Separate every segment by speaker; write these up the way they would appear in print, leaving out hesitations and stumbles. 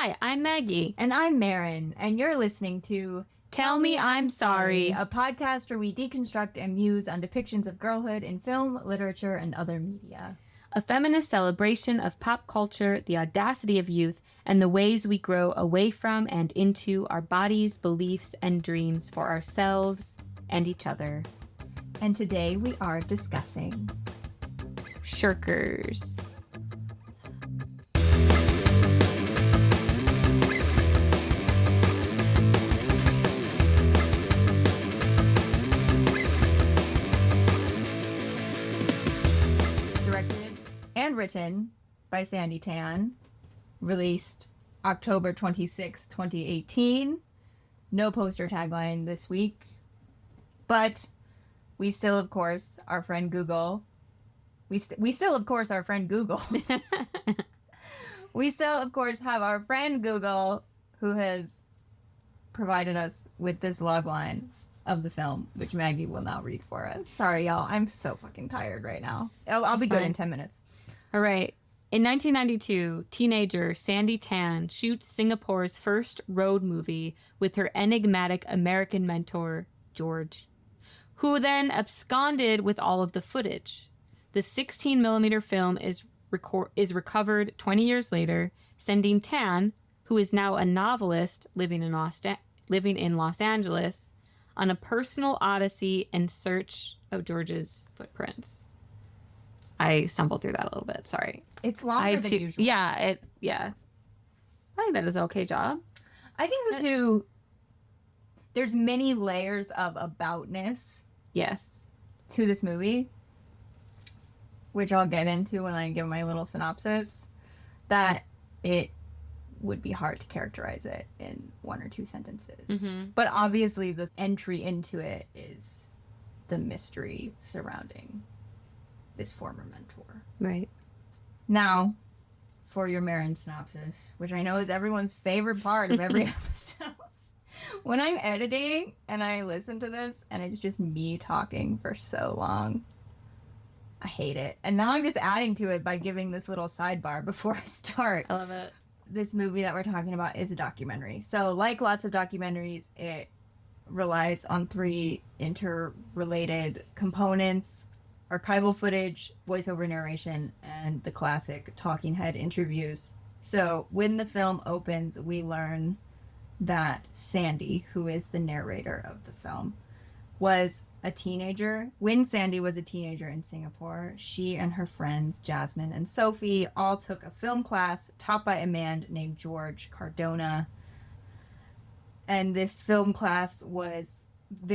Speaker 1: Hi, I'm Maggie.
Speaker 2: And I'm Marin, and you're listening to
Speaker 1: Tell Me I'm Sorry.
Speaker 2: a podcast where we deconstruct and muse on depictions of girlhood in film, literature, and other media.
Speaker 1: A feminist celebration of pop culture, the audacity of youth, and the ways we grow away from and into our bodies, beliefs, and dreams for ourselves and each other.
Speaker 2: And today we are discussing
Speaker 1: Shirkers.
Speaker 2: Directed and written by Sandi, released October 26, 2018. No poster tagline this week, but we still, of course, our friend Google. We still, of course, our friend Google. We still, of course, have our friend Google, who has provided us with this logline of the film, which Maggie will now read for us. Sorry, y'all. I'm so fucking tired right now. I'll be good in 10 minutes.
Speaker 1: All right. In 1992, teenager Sandi shoots Singapore's first road movie with her enigmatic American mentor, George, who then absconded with all of the footage. The 16mm film is recovered 20 years later, sending Tan, who is now a novelist living in Los Angeles, on a personal odyssey in search of George's footprints. I stumbled through that a little bit. Sorry.
Speaker 2: It's longer than usual.
Speaker 1: Yeah. I think that is an okay job.
Speaker 2: I think so too. There's many layers of aboutness.
Speaker 1: Yes.
Speaker 2: To this movie, which I'll get into when I give my little synopsis, that it would be hard to characterize it in one or two sentences. Mm-hmm. But obviously the entry into it is the mystery surrounding this former mentor.
Speaker 1: Right.
Speaker 2: Now, for your Marin synopsis, which I know is everyone's favorite part of every episode. When I'm editing and I listen to this and it's just me talking for so long, I hate it. And now I'm just adding to it by giving this little sidebar before I start.
Speaker 1: I love it.
Speaker 2: This movie that we're talking about is a documentary. So like lots of documentaries, it relies on three interrelated components: archival footage, voiceover narration, and the classic talking head interviews. So when the film opens, we learn that Sandi, who is the narrator of the film, was a teenager. When Sandi was a teenager in Singapore, she and her friends Jasmine and Sophie all took a film class taught by a man named George Cardona. And this film class was a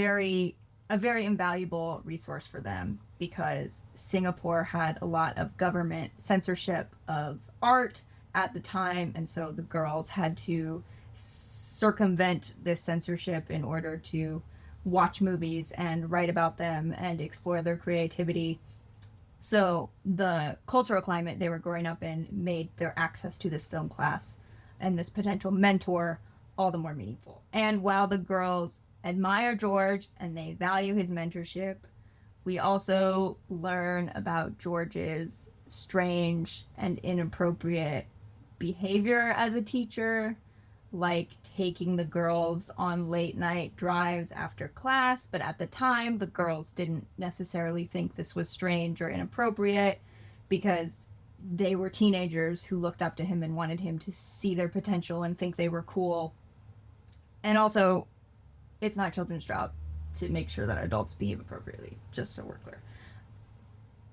Speaker 2: very invaluable resource for them because Singapore had a lot of government censorship of art at the time, and so the girls had to circumvent this censorship in order to watch movies and write about them and explore their creativity. So the cultural climate they were growing up in made their access to this film class and this potential mentor all the more meaningful. And while the girls admire George and they value his mentorship, we also learn about George's strange and inappropriate behavior as a teacher, like taking the girls on late night drives after class, but at the time the girls didn't necessarily think this was strange or inappropriate because they were teenagers who looked up to him and wanted him to see their potential and think they were cool. And also, it's not children's job to make sure that adults behave appropriately, just so we're clear.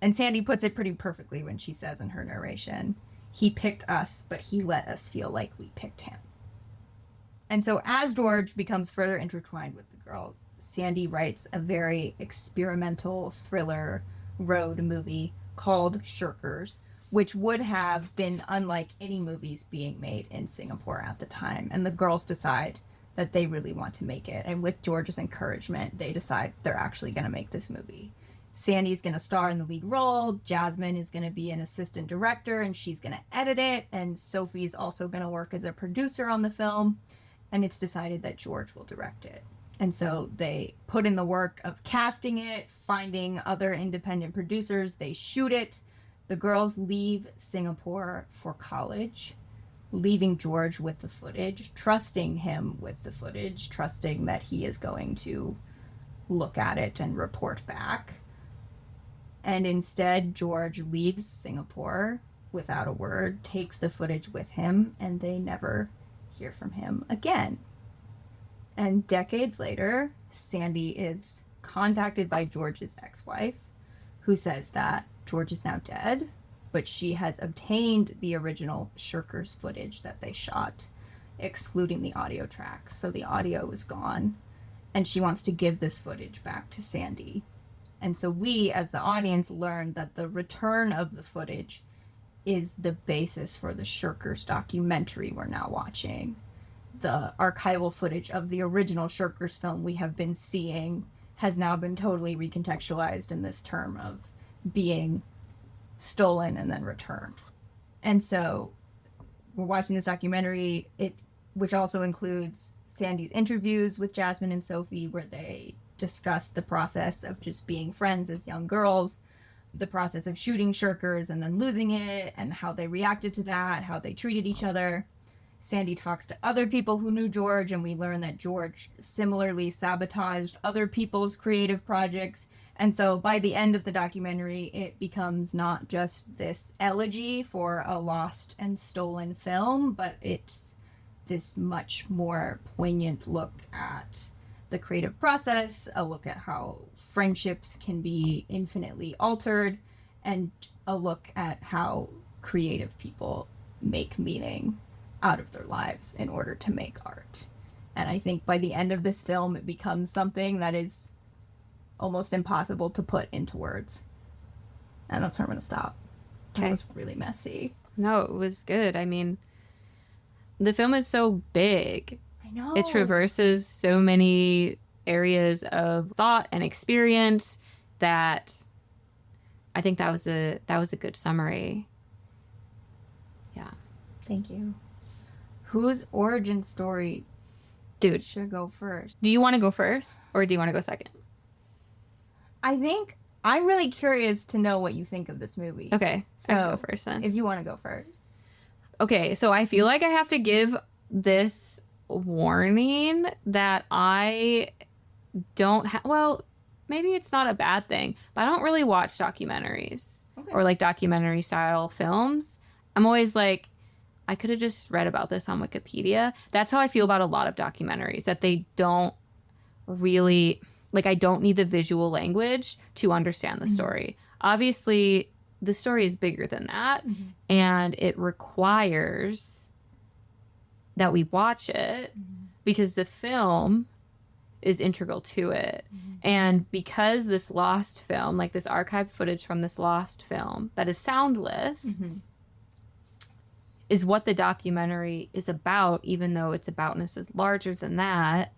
Speaker 2: And Sandi puts it pretty perfectly when she says in her narration, "He picked us, but he let us feel like we picked him." And so as George becomes further intertwined with the girls, Sandi writes a very experimental thriller road movie called Shirkers, which would have been unlike any movies being made in Singapore at the time. And the girls decide that they really want to make it. And with George's encouragement, they decide they're actually going to make this movie. Sandi's going to star in the lead role. Jasmine is going to be an assistant director and she's going to edit it. And Sophie's also going to work as a producer on the film. And it's decided that George will direct it. And so they put in the work of casting it, finding other independent producers. They shoot it. The girls leave Singapore for college, leaving George with the footage, trusting him with the footage, trusting that he is going to look at it and report back. And instead, George leaves Singapore without a word, takes the footage with him, and they never hear from him again. And decades later, Sandi is contacted by George's ex-wife, who says that George is now dead, but she has obtained the original Shirkers footage that they shot, excluding the audio tracks. So the audio is gone, and she wants to give this footage back to Sandi. And so we, as the audience, learn that the return of the footage is the basis for the Shirkers documentary we're now watching. The archival footage of the original Shirkers film we have been seeing has now been totally recontextualized in this term of being stolen and then returned. And so we're watching this documentary, which also includes Sandi's interviews with Jasmine and Sophie, where they discuss the process of just being friends as young girls, the process of shooting Shirkers and then losing it, and how they reacted to that, how they treated each other. Sandi talks to other people who knew George, and we learn that George similarly sabotaged other people's creative projects. And so by the end of the documentary, it becomes not just this elegy for a lost and stolen film, but it's this much more poignant look at the creative process, a look at how friendships can be infinitely altered, and a look at how creative people make meaning out of their lives in order to make art. And I think by the end of this film, it becomes something that is almost impossible to put into words. And that's where I'm going to stop.
Speaker 1: Okay.
Speaker 2: That was really messy.
Speaker 1: No, it was good. I mean, the film is so big.
Speaker 2: I know.
Speaker 1: It traverses so many areas of thought and experience that I think that was a good summary. Yeah.
Speaker 2: Thank you. Whose origin story
Speaker 1: Dude,
Speaker 2: should go first?
Speaker 1: do you want to go first or do you want to go second?
Speaker 2: I think I'm really curious to know what you think of this movie.
Speaker 1: Okay,
Speaker 2: So
Speaker 1: I can go first then.
Speaker 2: if you want to go first.
Speaker 1: Okay, so I feel like I have to give this warning that I don't have, well, maybe it's not a bad thing, but I don't really watch documentaries or like documentary style films. I'm always like, I could have just read about this on Wikipedia. That's how I feel about a lot of documentaries, that they don't really, like, I don't need the visual language to understand the story. Obviously, the story is bigger than that, and it requires that we watch it because the film is integral to it. And because this lost film, like this archived footage from this lost film that is soundless, is what the documentary is about, even though its aboutness is larger than that,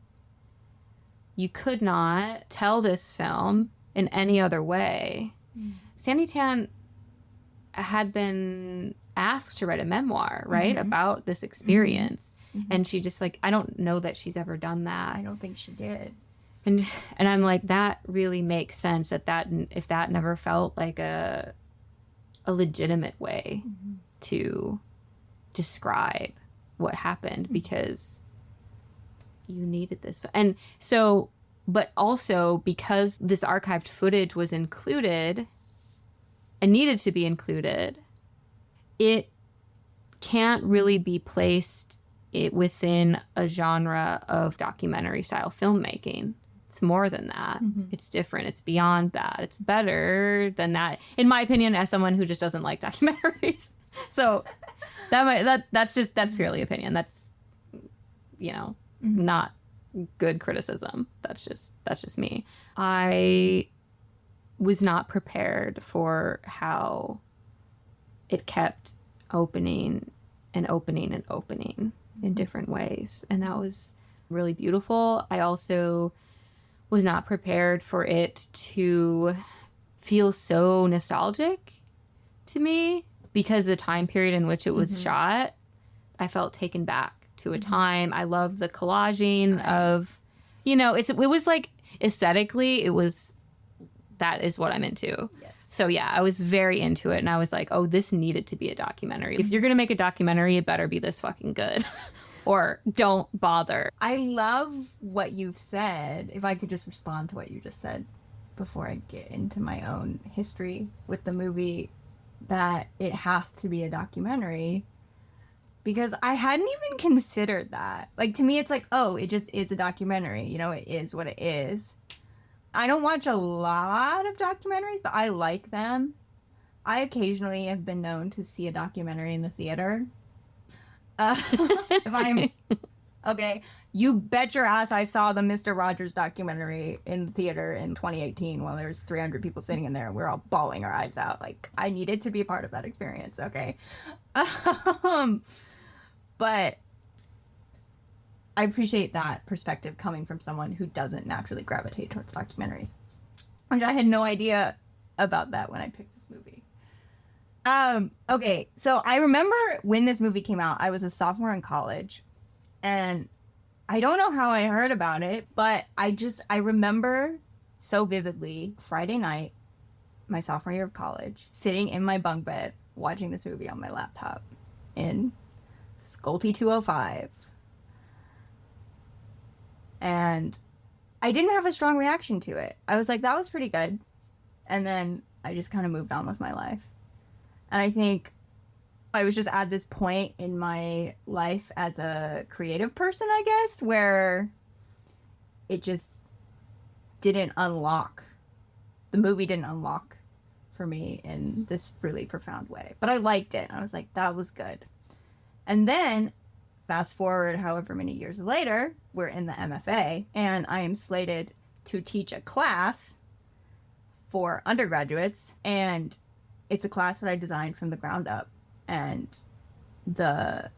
Speaker 1: you could not tell this film in any other way. Sandi Tan had been asked to write a memoir, right, about this experience. And she just, like, I don't know that she's ever done that.
Speaker 2: I don't think she did.
Speaker 1: And I'm like, that really makes sense that if that never felt like a legitimate way to describe what happened, because you needed this. And so, but also because this archived footage was included and needed to be included, it can't really be placed within a genre of documentary style filmmaking. It's more than that. It's different. It's beyond that. It's better than that, in my opinion, as someone who just doesn't like documentaries. So that's purely opinion. That's, you know, not good criticism. That's just me. I was not prepared for how it kept opening and opening and opening in different ways. And that was really beautiful. I also was not prepared for it to feel so nostalgic to me, because the time period in which it was shot, I felt taken back to a time. I love the collaging of, you know, it was like aesthetically, that is what I'm into.
Speaker 2: Yes.
Speaker 1: So yeah, I was very into it, and I was like, oh, this needed to be a documentary. If you're gonna make a documentary, it better be this fucking good. Or don't bother.
Speaker 2: I love what you've said. If I could just respond to what you just said before I get into my own history with the movie, that it has to be a documentary, because I hadn't even considered that. Like, to me, it's like, oh, it just is a documentary. You know, it is what it is. I don't watch a lot of documentaries, but I like them. I occasionally have been known to see a documentary in the theater. If I'm okay, you bet your ass I saw the Mr. Rogers documentary in the theater in 2018 while there's 300 people sitting in there. We're all bawling our eyes out. Like, I needed to be a part of that experience, okay? But I appreciate that perspective coming from someone who doesn't naturally gravitate towards documentaries, which I had no idea about that when I picked this movie. Okay, so I remember when this movie came out, I was a sophomore in college, and I don't know how I heard about it, but I remember so vividly Friday night, my sophomore year of college, sitting in my bunk bed, watching this movie on my laptop in Sculpey 205. And I didn't have a strong reaction to it. I was like, that was pretty good. And then I just kind of moved on with my life. And I think I was just at this point in my life as a creative person, I guess, where it just didn't unlock. The movie didn't unlock for me in this really profound way. But I liked it. I was like, that was good. And then, fast forward however many years later, we're in the MFA, and I am slated to teach a class for undergraduates, and it's a class that I designed from the ground up. And the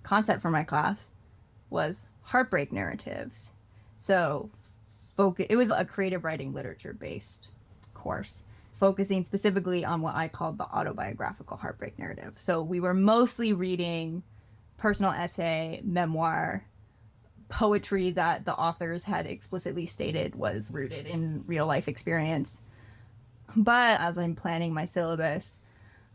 Speaker 2: concept for my class was heartbreak narratives. So it was a creative writing literature based course, focusing specifically on what I called the autobiographical heartbreak narrative. So we were mostly reading personal essay, memoir, poetry that the authors had explicitly stated was rooted in real life experience. But as I'm planning my syllabus,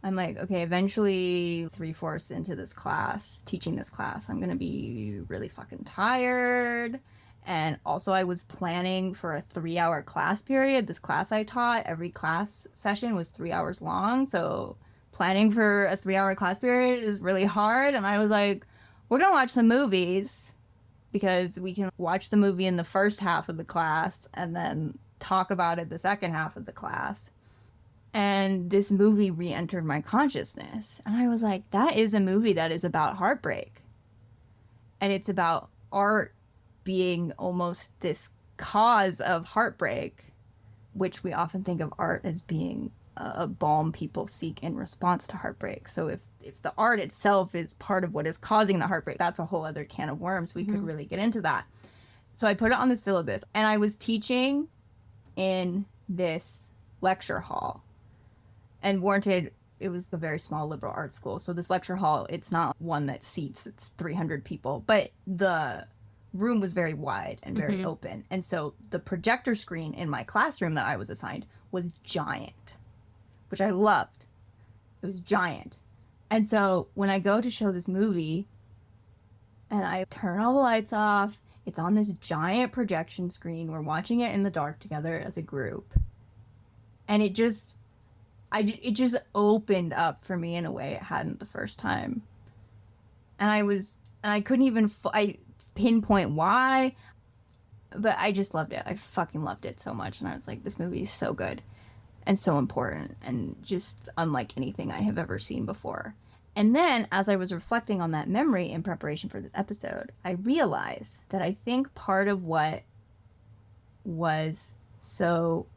Speaker 2: I'm like, okay, eventually 3/4 into this class, teaching this class, I'm going to be really fucking tired. And also I was planning for a 3-hour class period. This class I taught, every class session was 3 hours long. So planning for a 3-hour class period is really hard. And I was like, we're going to watch some movies, because we can watch the movie in the first half of the class and then talk about it the second half of the class. And this movie re-entered my consciousness. And I was like, that is a movie that is about heartbreak. And it's about art being almost this cause of heartbreak, which we often think of art as being a balm people seek in response to heartbreak. So if the art itself is part of what is causing the heartbreak, that's a whole other can of worms. We could really get into that. So I put it on the syllabus, and I was teaching in this lecture hall. And warranted, it was a very small liberal arts school. So this lecture hall, it's not one that seats, it's 300 people. But the room was very wide and very open. And so the projector screen in my classroom that I was assigned was giant, which I loved. It was giant. And so when I go to show this movie and I turn all the lights off, it's on this giant projection screen. We're watching it in the dark together as a group. And it just opened up for me in a way it hadn't the first time. And I couldn't even pinpoint why, but I just loved it. I fucking loved it so much. And I was like, this movie is so good and so important and just unlike anything I have ever seen before. And then as I was reflecting on that memory in preparation for this episode, I realized that I think part of what was so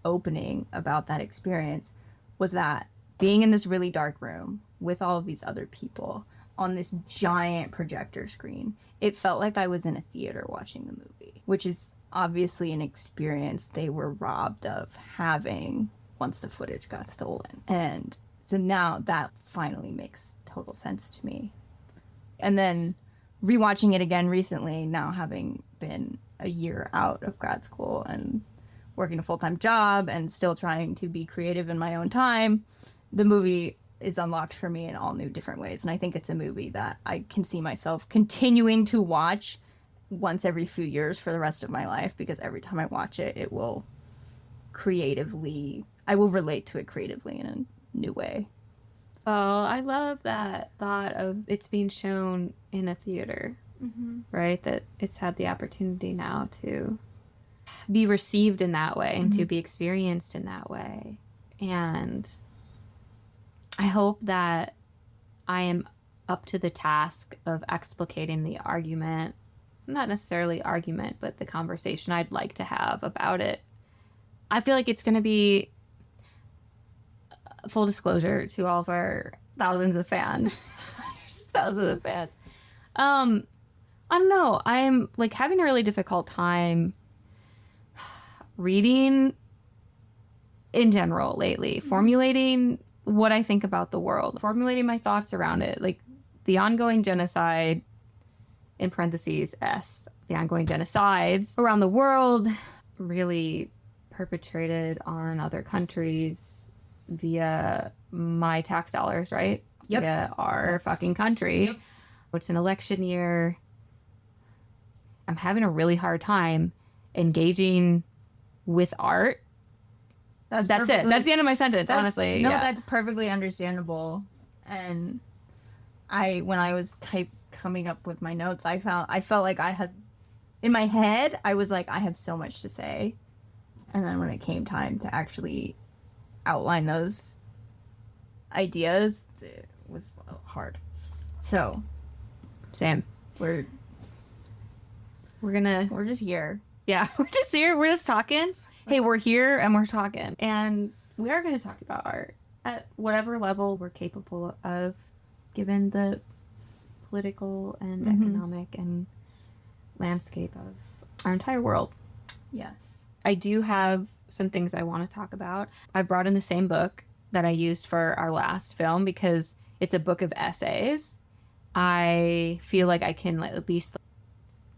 Speaker 2: opening about that experience was that being in this really dark room with all of these other people on this giant projector screen, it felt like I was in a theater watching the movie, which is obviously an experience they were robbed of having once the footage got stolen. And so now that finally makes total sense to me. And then rewatching it again recently, now having been a year out of grad school and working a full-time job and still trying to be creative in my own time, the movie is unlocked for me in all new different ways. And I think it's a movie that I can see myself continuing to watch once every few years for the rest of my life, because every time I watch it, I will relate to it creatively in a new way.
Speaker 1: Oh, I love that thought of it's being shown in a theater, right? That it's had the opportunity now to be received in that way and to be experienced in that way. And I hope that I am up to the task of explicating the argument, not necessarily argument, but the conversation I'd like to have about it. I feel like it's going to be, full disclosure to all of our thousands of fans. Thousands of fans. I don't know. I'm like having a really difficult time reading in general lately, formulating what I think about the world, formulating my thoughts around it. Like the ongoing genocide, in parentheses, the ongoing genocides around the world, really perpetrated on other countries via my tax dollars, right?
Speaker 2: Yep.
Speaker 1: Via our fucking country.
Speaker 2: Yep.
Speaker 1: It's an election year. I'm having a really hard time engaging with art. That's it. That's the end of my sentence, honestly.
Speaker 2: No, that's perfectly understandable. And when I was coming up with my notes, I felt like I had, in my head, I was like, I have so much to say. And then when it came time to actually outline those ideas, it was hard. So,
Speaker 1: same.
Speaker 2: We're just here.
Speaker 1: Yeah, we're just here. We're just talking. Hey, we're here and we're talking. And we are going to talk about art at whatever level we're capable of, given the political and economic and landscape of our entire world.
Speaker 2: Yes.
Speaker 1: I do have some things I want to talk about. I brought in the same book that I used for our last film because it's a book of essays. I feel like I can at least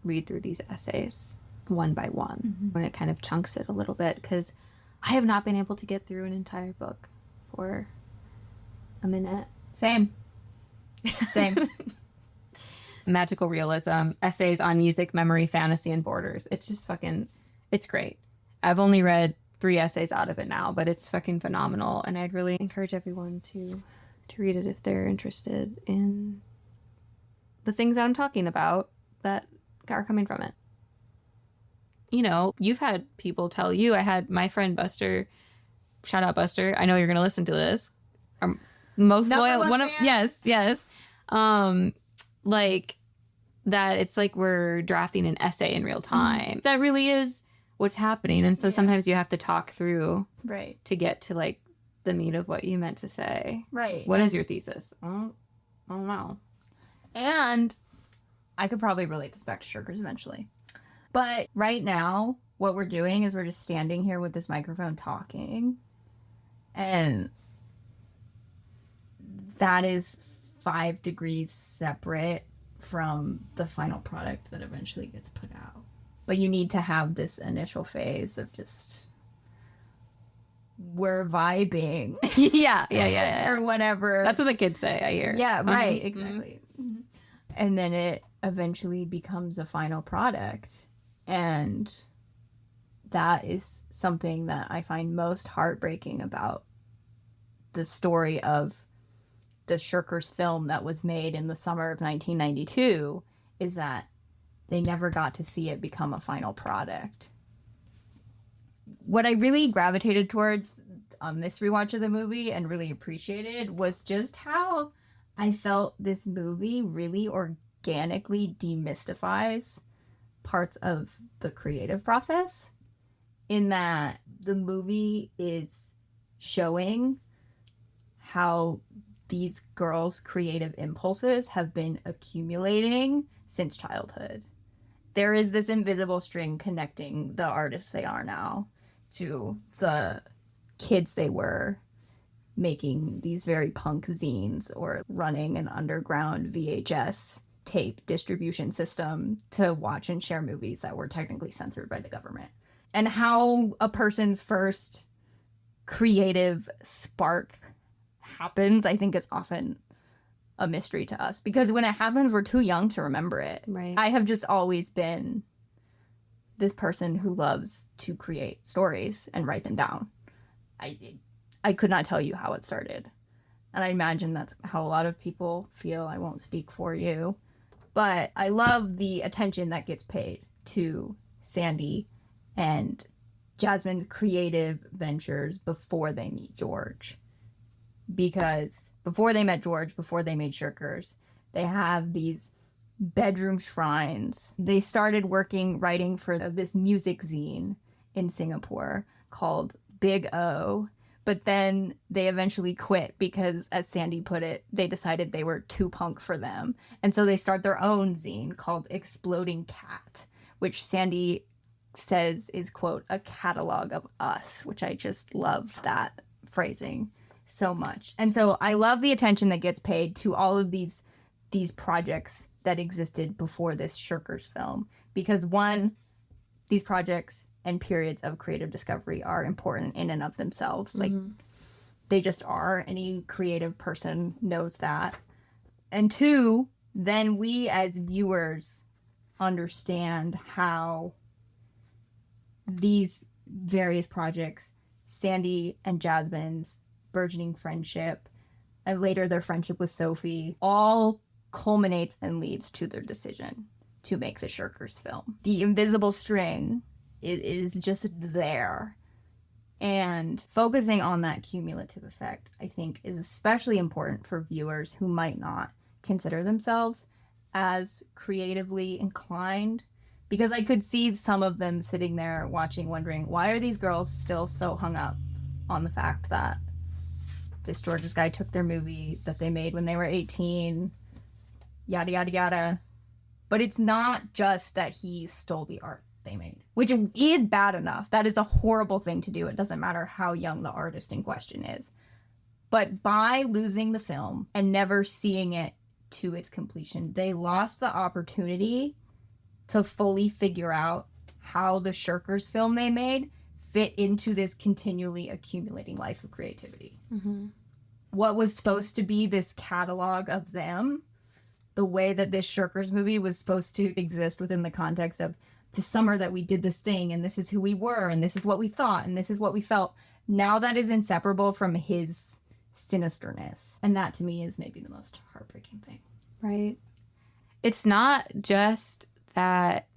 Speaker 1: read through these essays one by one when it kind of chunks it a little bit, because I have not been able to get through an entire book for a minute.
Speaker 2: Same.
Speaker 1: Magical realism, essays on music, memory, fantasy, and borders. It's just it's great. I've only read 3 essays out of it now, but it's fucking phenomenal. And I'd really encourage everyone to read it if they're interested in the things that I'm talking about that are coming from it. You know, you've had people tell you, I had my friend Buster, shout out Buster, I know you're going to listen to this. Our most loyal, one of, yes. Like that it's like we're drafting an essay in real time. That really is what's happening. And so sometimes you have to talk through to get to like the meat of what you meant to say.
Speaker 2: Right.
Speaker 1: What is your thesis? I don't know.
Speaker 2: And I could probably relate this back to Shirkers eventually. But right now, what we're doing is we're just standing here with this microphone talking. And that is 5 degrees separate from the final product that eventually gets put out. But you need to have this initial phase of just, we're vibing.
Speaker 1: Yeah.
Speaker 2: Or whatever.
Speaker 1: That's what the kids say, I hear.
Speaker 2: Yeah, right, exactly. And then it eventually becomes a final product. And that is something that I find most heartbreaking about the story of the Shirkers film that was made in the summer of 1992, is that they never got to see it become a final product. What I really gravitated towards on this rewatch of the movie and really appreciated was just how I felt this movie really organically demystifies parts of the creative process, in that the movie is showing how these girls' creative impulses have been accumulating since childhood. There is this invisible string connecting the artists they are now to the kids they were, making these very punk zines or running an underground VHS tape distribution system to watch and share movies that were technically censored by the government. And how a person's first creative spark happens, I think is often a mystery to us. Because when it happens, we're too young to remember it.
Speaker 1: Right.
Speaker 2: I have just always been this person who loves to create stories and write them down. I could not tell you how it started. And I imagine that's how a lot of people feel. I won't speak for you. But I love the attention that gets paid to Sandi and Jasmine's creative ventures before they meet George. Because before they met George, before they made Shirkers, they have these bedroom shrines. They started writing for this music zine in Singapore called Big O. But then they eventually quit because, as Sandi put it, they decided they were too punk for them. And so they start their own zine called Exploding Cat, which Sandi says is, quote, a catalog of us, which I just love that phrasing so much. And so I love the attention that gets paid to all of these projects that existed before this Shirkers film. Because one, these projects and periods of creative discovery are important in and of themselves. Like, they just are. Any creative person knows that. And two, then we as viewers understand how these various projects, Sandi and Jasmine's burgeoning friendship, and later their friendship with Sophie, all culminates and leads to their decision to make the Shirkers film. The invisible string, it is just there. And focusing on that cumulative effect, I think, is especially important for viewers who might not consider themselves as creatively inclined. Because I could see some of them sitting there watching, wondering, why are these girls still so hung up on the fact that this George's guy took their movie that they made when they were 18, yada, yada, yada. But it's not just that he stole the art they made, which is bad enough. That is a horrible thing to do. It doesn't matter how young the artist in question is. But by losing the film and never seeing it to its completion, they lost the opportunity to fully figure out how the Shirkers film they made fit into this continually accumulating life of creativity. What was supposed to be this catalog of them, the way that this Shirkers movie was supposed to exist within the context of the summer that we did this thing, and this is who we were, and this is what we thought, and this is what we felt. Now that is inseparable from his sinisterness. And that to me is maybe the most heartbreaking thing.
Speaker 1: Right. It's not just that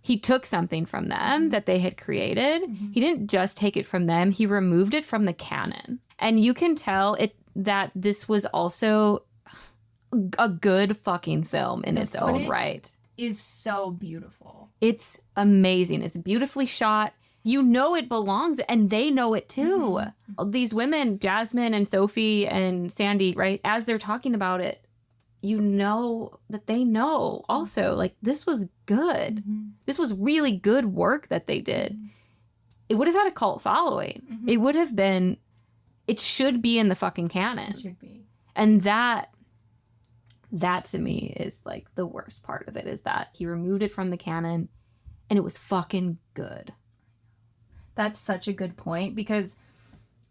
Speaker 1: he took something from them that they had created. He didn't just take it from them. He removed it from the canon. And you can tell that this was also a good fucking film in its own right.
Speaker 2: Is so beautiful.
Speaker 1: It's amazing. It's beautifully shot. You know it belongs, and they know it too. These women, Jasmine and Sophie and Sandi, right, as they're talking about it, you know that they know also, like, this was good. This was really good work that they did. It would have had a cult following. It would have been, it should be in the fucking canon.
Speaker 2: It should be.
Speaker 1: And that to me is like the worst part of it, is that he removed it from the canon and it was fucking good.
Speaker 2: That's such a good point, because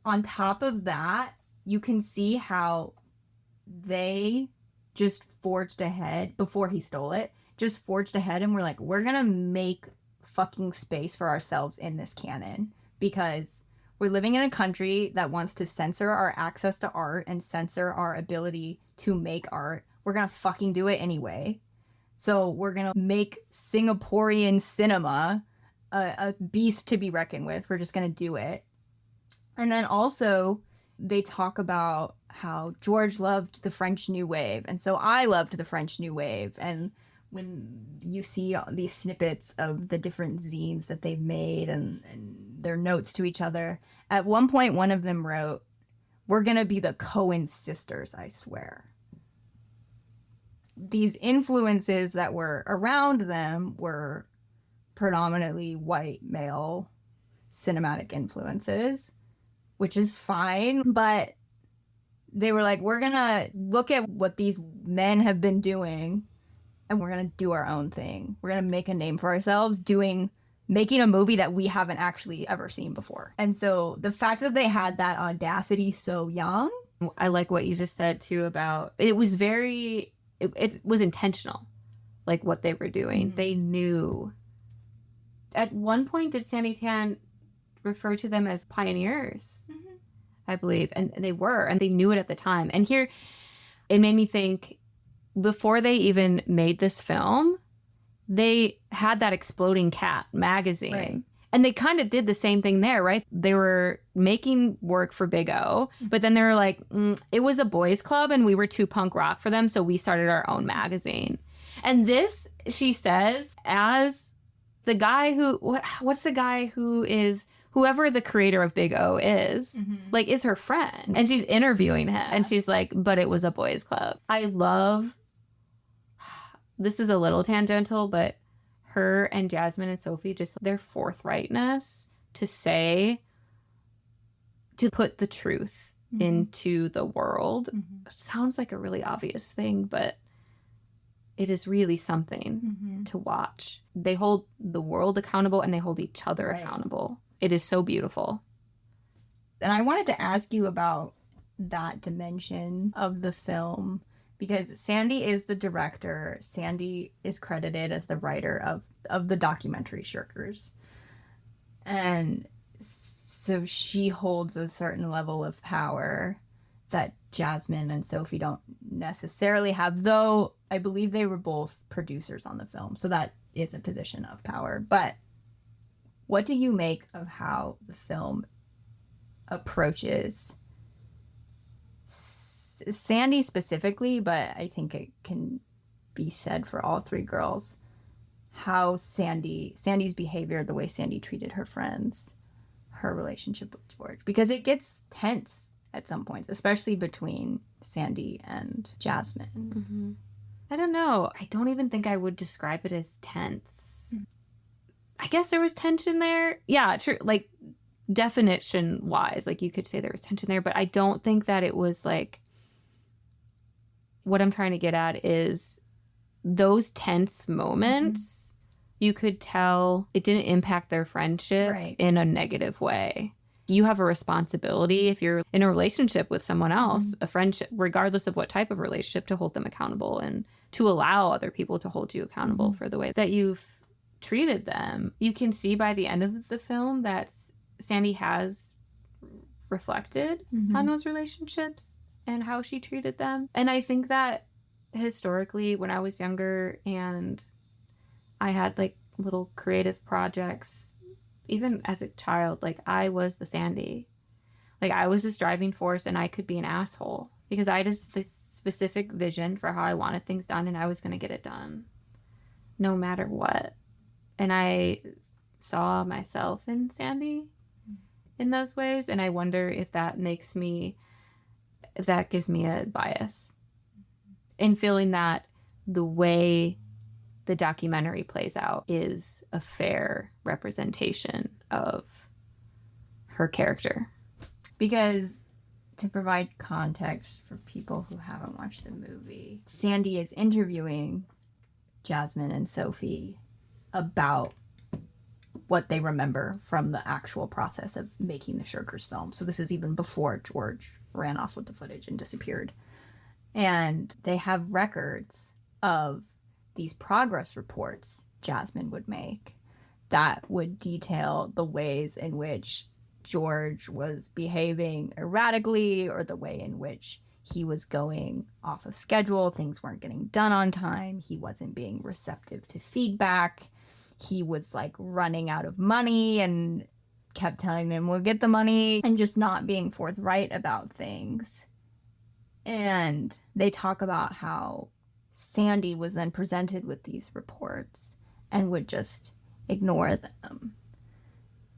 Speaker 2: on top of that, you can see how they just forged ahead before he stole it, just forged ahead and were like, we're gonna make fucking space for ourselves in this canon, because we're living in a country that wants to censor our access to art and censor our ability to make art. We're gonna fucking do it anyway. So we're gonna make Singaporean cinema a beast to be reckoned with. We're just gonna do it. And then also, they talk about how George loved the French New Wave, and so I loved the French New Wave. And when you see these snippets of the different zines that they've made and their notes to each other, at one point one of them wrote, "We're gonna be the Coen sisters, I swear." These influences that were around them were predominantly white male cinematic influences, which is fine, but they were like, we're gonna look at what these men have been doing and we're gonna do our own thing. We're gonna make a name for ourselves doing making a movie that we haven't actually ever seen before. And so the fact that they had that audacity so young.
Speaker 1: I like what you just said too about it was it was intentional, like what they were doing. Mm-hmm. They knew. At one point, did Sandi Tan refer to them as pioneers? Mm-hmm. I believe. And they were, and they knew it at the time. And here, it made me think, before they even made this film, they had that Exploding Cat magazine. Right. And they kind of did the same thing there, right? They were making work for Big O, but then they were like, it was a boys club and we were too punk rock for them, so we started our own magazine. And this, she says, as the guy who, what's the guy who is, whoever the creator of Big O is, mm-hmm. like, is her friend. And she's interviewing him. And she's like, but it was a boys club. I love, this is a little tangential, but her and Jasmine and Sophie, just their forthrightness to put the truth mm-hmm. into the world. Mm-hmm. Sounds like a really obvious thing, but it is really something mm-hmm. to watch. They hold the world accountable and they hold each other right. accountable. It is so beautiful.
Speaker 2: And I wanted to ask you about that dimension of the film, because Sandi is the director. Sandi is credited as the writer of the documentary Shirkers. And so she holds a certain level of power that Jasmine and Sophie don't necessarily have, though I believe they were both producers on the film. So that is a position of power. But what do you make of how the film approaches Sandi specifically, but I think it can be said for all three girls, how Sandi's behavior, the way Sandi treated her friends, her relationship with George, because it gets tense at some points, especially between Sandi and Jasmine.
Speaker 1: Mm-hmm. I don't know. I don't even think I would describe it as tense. I guess there was tension there. Yeah, true. Like, definition wise, like, you could say there was tension there, but I don't think that it was like, what I'm trying to get at is those tense moments, mm-hmm. you could tell it didn't impact their friendship right. in a negative way. You have a responsibility if you're in a relationship with someone else, mm-hmm. a friendship, regardless of what type of relationship, to hold them accountable and to allow other people to hold you accountable mm-hmm. for the way that you've treated them. You can see by the end of the film that Sandi has reflected mm-hmm. on those relationships and how she treated them. And I think that historically, when I was younger and I had like little creative projects, even as a child, like, I was the Sandi. Like, I was this driving force and I could be an asshole because I had this specific vision for how I wanted things done and I was going to get it done no matter what. And I saw myself in Sandi in those ways. And I wonder if that gives me a bias in feeling that the way the documentary plays out is a fair representation of her character.
Speaker 2: Because, to provide context for people who haven't watched the movie, Sandi is interviewing Jasmine and Sophie about what they remember from the actual process of making the Shirkers film. So this is even before George ran off with the footage and disappeared. And they have records of these progress reports Jasmine would make that would detail the ways in which George was behaving erratically or the way in which he was going off of schedule. Things weren't getting done on time. He wasn't being receptive to feedback. He was like running out of money and kept telling them, we'll get the money, and just not being forthright about things. And they talk about how Sandi was then presented with these reports and would just ignore them.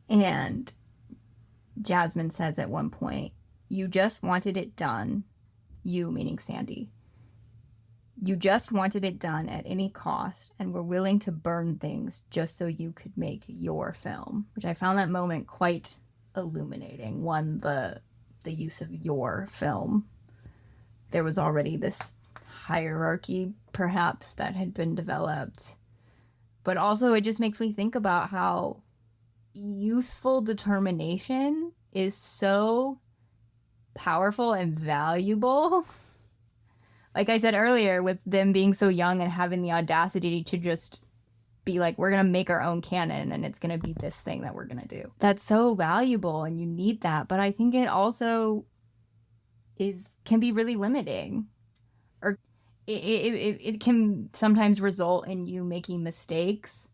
Speaker 2: And Jasmine says at one point, you just wanted it done, you meaning Sandi. You just wanted it done at any cost and were willing to burn things just so you could make your film, which I found that moment quite illuminating. One, the use of your film. There was already this hierarchy, perhaps, that had been developed. But also, it just makes me think about how youthful determination is so powerful and valuable. Like I said earlier, with them being so young and having the audacity to just be like, we're going to make our own canon and it's going to be this thing that we're going to do. That's so valuable and you need that. But I think it also can be really limiting. Or it can sometimes result in you making mistakes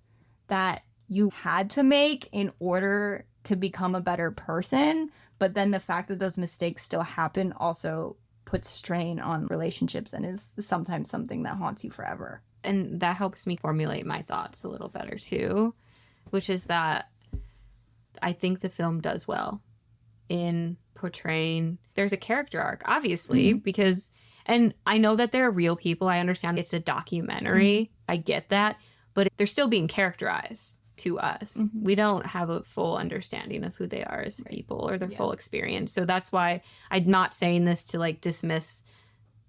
Speaker 2: that you had to make in order to become a better person. But then the fact that those mistakes still happen also puts strain on relationships and is sometimes something that haunts you forever.
Speaker 1: And that helps me formulate my thoughts a little better too, which is that I think the film does well in portraying, there's a character arc, obviously, because, and I know that they're real people. I understand it's a documentary. I get that, but they're still being characterized to us. We don't have a full understanding of who they are as people or their full experience. So that's why I'm not saying this to like dismiss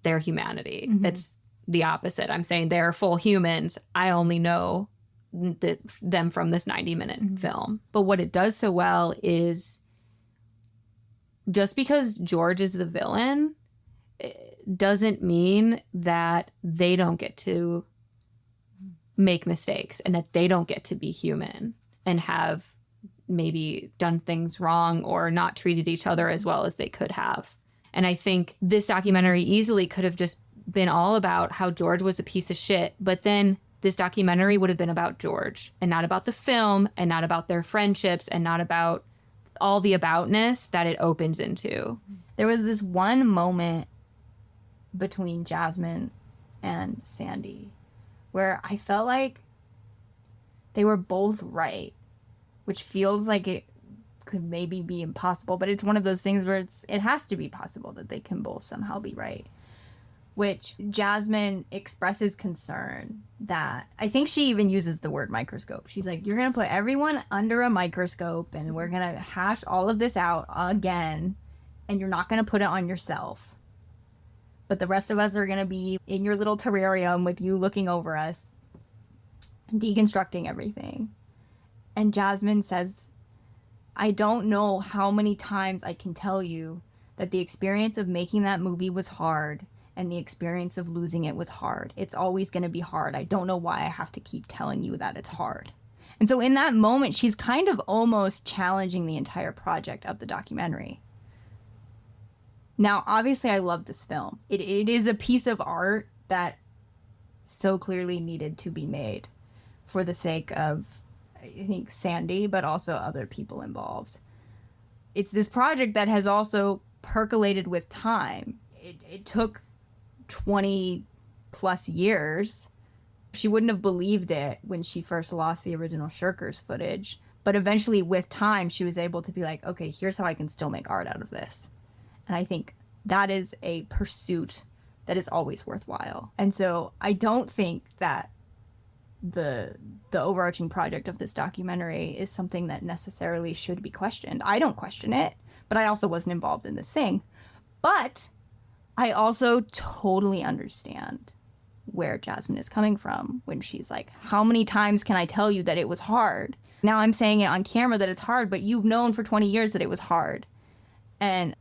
Speaker 1: their humanity. It's the opposite. I'm saying they're full humans. I only know them from this 90-minute film. But what it does so well is just because George is the villain, it doesn't mean that they don't get to make mistakes and that they don't get to be human and have maybe done things wrong or not treated each other as well as they could have. And I think this documentary easily could have just been all about how George was a piece of shit, but then this documentary would have been about George and not about the film and not about their friendships and not about all the aboutness that it opens into.
Speaker 2: There was this one moment between Jasmine and Sandi where I felt like they were both right, which feels like it could maybe be impossible, but it's one of those things where it has to be possible that they can both somehow be right. Which Jasmine expresses concern that, I think she even uses the word microscope. She's like, you're going to put everyone under a microscope and we're going to hash all of this out again, and you're not going to put it on yourself. But the rest of us are going to be in your little terrarium with you looking over us, deconstructing everything. And Jasmine says, I don't know how many times I can tell you that the experience of making that movie was hard and the experience of losing it was hard. It's always going to be hard. I don't know why I have to keep telling you that it's hard. And so in that moment, she's kind of almost challenging the entire project of the documentary. Now, obviously, I love this film. It is a piece of art that so clearly needed to be made for the sake of, I think, Sandi, but also other people involved. It's this project that has also percolated with time. It took 20 plus years. She wouldn't have believed it when she first lost the original Shirkers footage. But eventually, with time, she was able to be like, okay, here's how I can still make art out of this. And I think that is a pursuit that is always worthwhile. And so I don't think that the overarching project of this documentary is something that necessarily should be questioned. I don't question it, but I also wasn't involved in this thing. But I also totally understand where Jasmine is coming from when she's like, how many times can I tell you that it was hard? Now I'm saying it on camera that it's hard, but you've known for 20 years that it was hard. And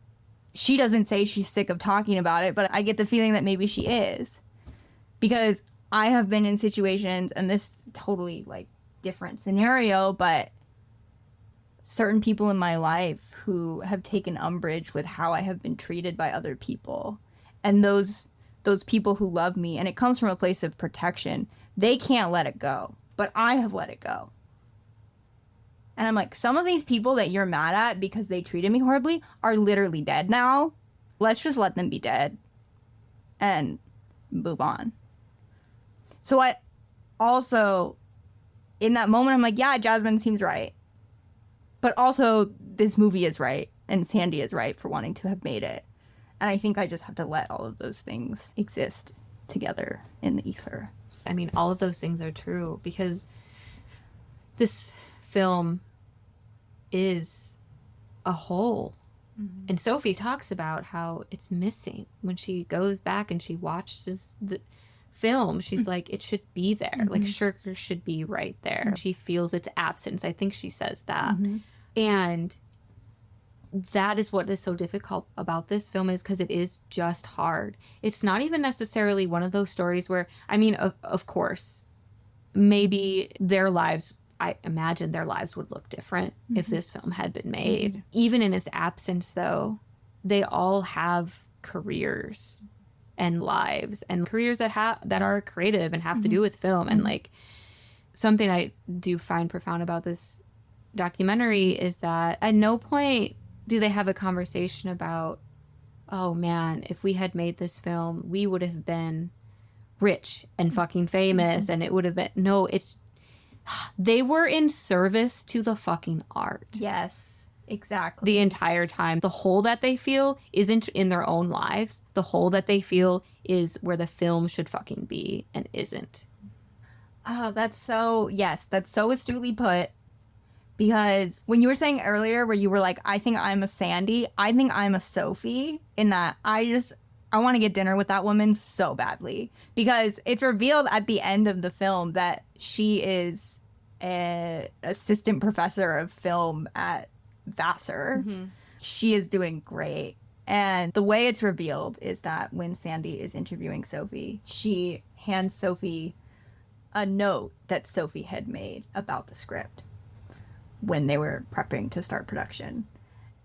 Speaker 2: she doesn't say she's sick of talking about it, but I get the feeling that maybe she is. Because I have been in situations, and this totally like different scenario, but certain people in my life who have taken umbrage with how I have been treated by other people. And those people who love me, and it comes from a place of protection, they can't let it go. But I have let it go. And I'm like, some of these people that you're mad at because they treated me horribly are literally dead now. Let's just let them be dead and move on. So I also, in that moment, I'm like, yeah, Jasmine seems right. But also, this movie is right, and Sandi is right for wanting to have made it. And I think I just have to let all of those things exist together in the ether.
Speaker 1: I mean, all of those things are true because this film is a whole. Mm-hmm. And Sophie talks about how it's missing when she goes back and she watches the film, she's like, it should be there. Like, Shirkers should be right there. She feels its absence. I think she says that. And that is what is so difficult about this film, is because it is just hard. It's not even necessarily one of those stories where, I mean, of course, maybe their lives, I imagine their lives would look different if this film had been made. Even in its absence, though, they all have careers and lives and careers that are creative and have to do with film. And like, something I do find profound about this documentary is that at no point do they have a conversation about, oh man, if we had made this film, we would have been rich and fucking famous and it would have been, no, they were in service to the fucking art.
Speaker 2: Yes, exactly.
Speaker 1: The entire time. The hole that they feel isn't in their own lives. The hole that they feel is where the film should fucking be and isn't.
Speaker 2: Oh, that's so astutely put. Because when you were saying earlier where you were like, I think I'm a Sandi, I think I'm a Sophie, in that I want to get dinner with that woman so badly. Because it's revealed at the end of the film that she is an assistant professor of film at Vassar. She is doing great. And the way it's revealed is that when Sandi is interviewing Sophie, she hands Sophie a note that Sophie had made about the script when they were prepping to start production.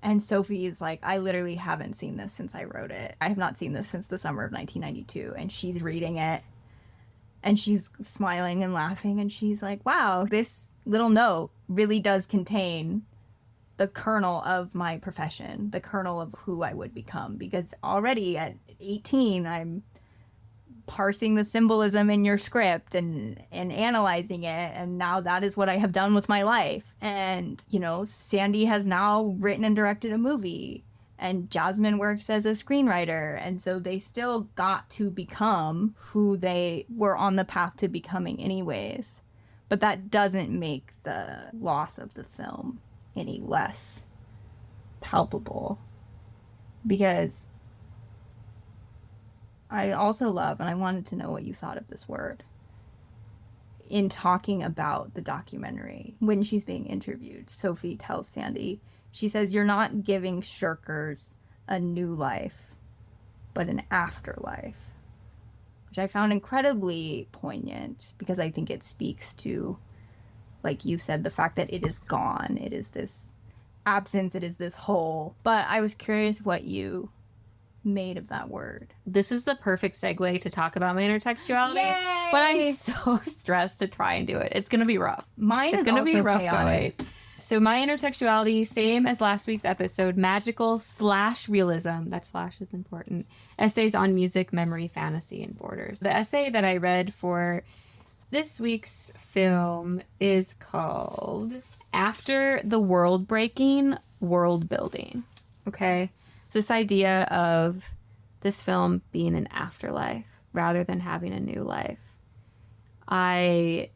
Speaker 2: And Sophie is like, I literally haven't seen this since I wrote it. I have not seen this since the summer of 1992. And she's reading it and she's smiling and laughing. And she's like, wow, this little note really does contain the kernel of my profession, the kernel of who I would become. Because already at 18, I'm parsing the symbolism in your script and analyzing it, and now that is what I have done with my life. And you know, Sandi has now written and directed a movie, and Jasmine works as a screenwriter, and so they still got to become who they were on the path to becoming anyways. But that doesn't make the loss of the film any less palpable, because I also love, and I wanted to know what you thought of this word, in talking about the documentary. When she's being interviewed, Sophie tells Sandi, she says, you're not giving Shirkers a new life, but an afterlife. Which I found incredibly poignant, because I think it speaks to, like you said, the fact that it is gone. It is this absence, it is this hole. But I was curious what you made of that word.
Speaker 1: This is the perfect segue to talk about my intertextuality.
Speaker 2: Yay!
Speaker 1: But I'm so stressed to try and do it. It's gonna be rough.
Speaker 2: Mine is
Speaker 1: gonna
Speaker 2: also
Speaker 1: be rough
Speaker 2: chaotic.
Speaker 1: going. So my intertextuality, same as last week's episode, magical / realism. That slash is important. Essays on music, memory, fantasy, and borders. The essay that I read for this week's film is called After the World Breaking, World Building. Okay? This idea of this film being an afterlife rather than having a new life. I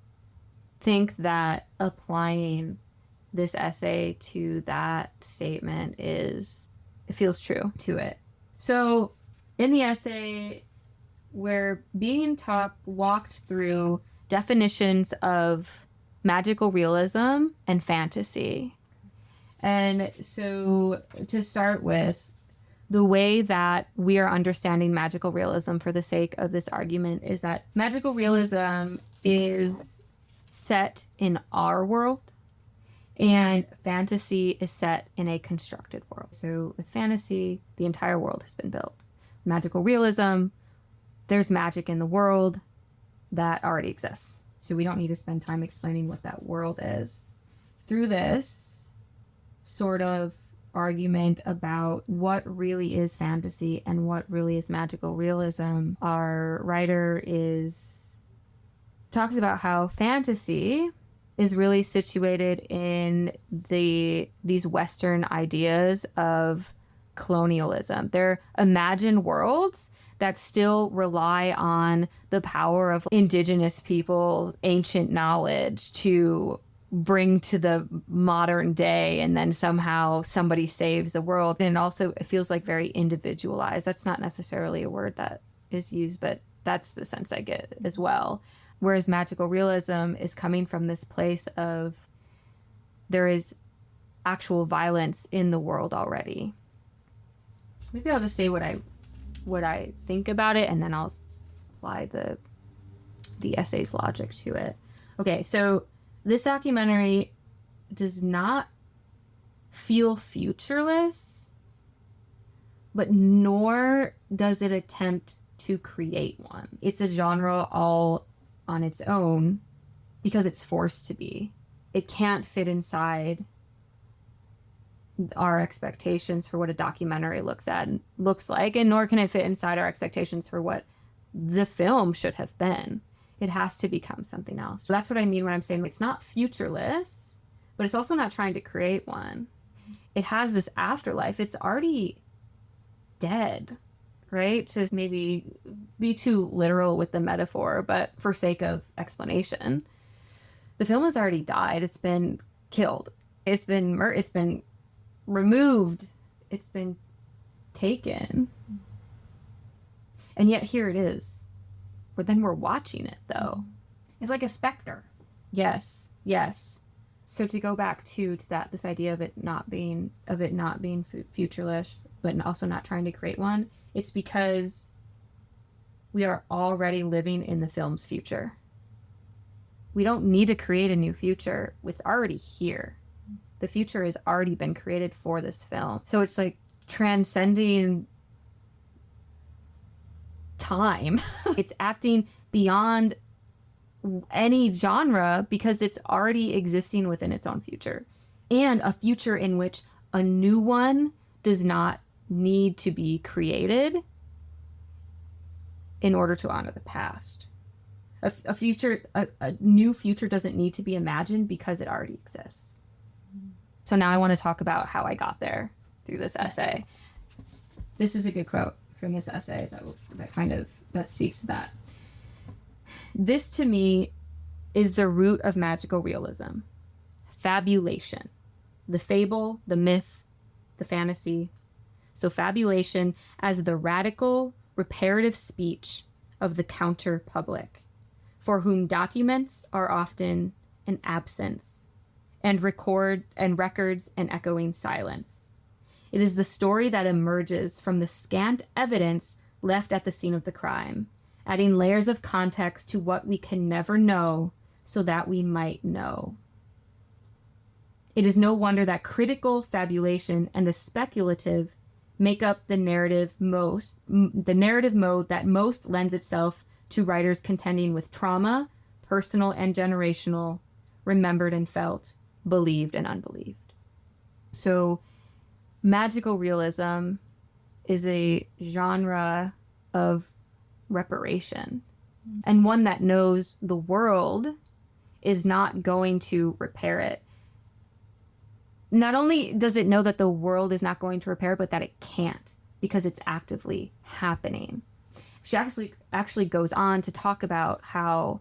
Speaker 1: think that applying this essay to that statement it feels true to it. So in the essay, we're being walked through definitions of magical realism and fantasy. And so to start with, the way that we are understanding magical realism for the sake of this argument is that magical realism is set in our world and fantasy is set in a constructed world. So with fantasy, the entire world has been built. Magical realism, there's magic in the world that already exists. So we don't need to spend time explaining what that world is. Through this sort of argument about what really is fantasy and what really is magical realism, our writer talks about how fantasy is really situated in these Western ideas of colonialism. They're imagined worlds that still rely on the power of indigenous people's ancient knowledge to bring to the modern day, and then somehow somebody saves the world. And also it feels like very individualized. That's not necessarily a word that is used, but That's the sense I get as well. Whereas magical realism is coming from this place of there is actual violence in the world already. Maybe I'll just say what I think about it, and then I'll apply the essay's logic to it. Okay, so this documentary does not feel futureless, but nor does it attempt to create one. It's a genre all on its own because it's forced to be. It can't fit inside our expectations for what a documentary looks like, and nor can it fit inside our expectations for what the film should have been. It has to become something else. So that's what I mean when I'm saying it's not futureless, but it's also not trying to create one. It has this afterlife. It's already dead, right? To maybe be too literal with the metaphor, but for sake of explanation, the film has already died. It's been killed. It's been removed. It's been taken. And yet here it is. But then we're watching it, though.
Speaker 2: It's like a specter.
Speaker 1: Yes, yes. So to go back to that, this idea of it not being futureless, but also not trying to create one, it's because we are already living in the film's future. We don't need to create a new future. It's already here. The future has already been created for this film. So it's like transcending time. It's acting beyond any genre because it's already existing within its own future, and a future in which a new one does not need to be created in order to honor the past. A new future doesn't need to be imagined because it already exists. So now I want to talk about how I got there through this essay. This is a good quote from this essay that speaks to that. This to me is the root of magical realism. Fabulation. The fable, the myth, the fantasy. So fabulation as the radical, reparative speech of the counter public, for whom documents are often an absence, and records an echoing silence. It is the story that emerges from the scant evidence left at the scene of the crime, adding layers of context to what we can never know so that we might know. It is no wonder that critical fabulation and the speculative make up the narrative mode that most lends itself to writers contending with trauma, personal and generational, remembered and felt, believed and unbelieved. So magical realism is a genre of reparation, and one that knows the world is not going to repair it. Not only does it know that the world is not going to repair it, but that it can't, because it's actively happening. She actually goes on to talk about how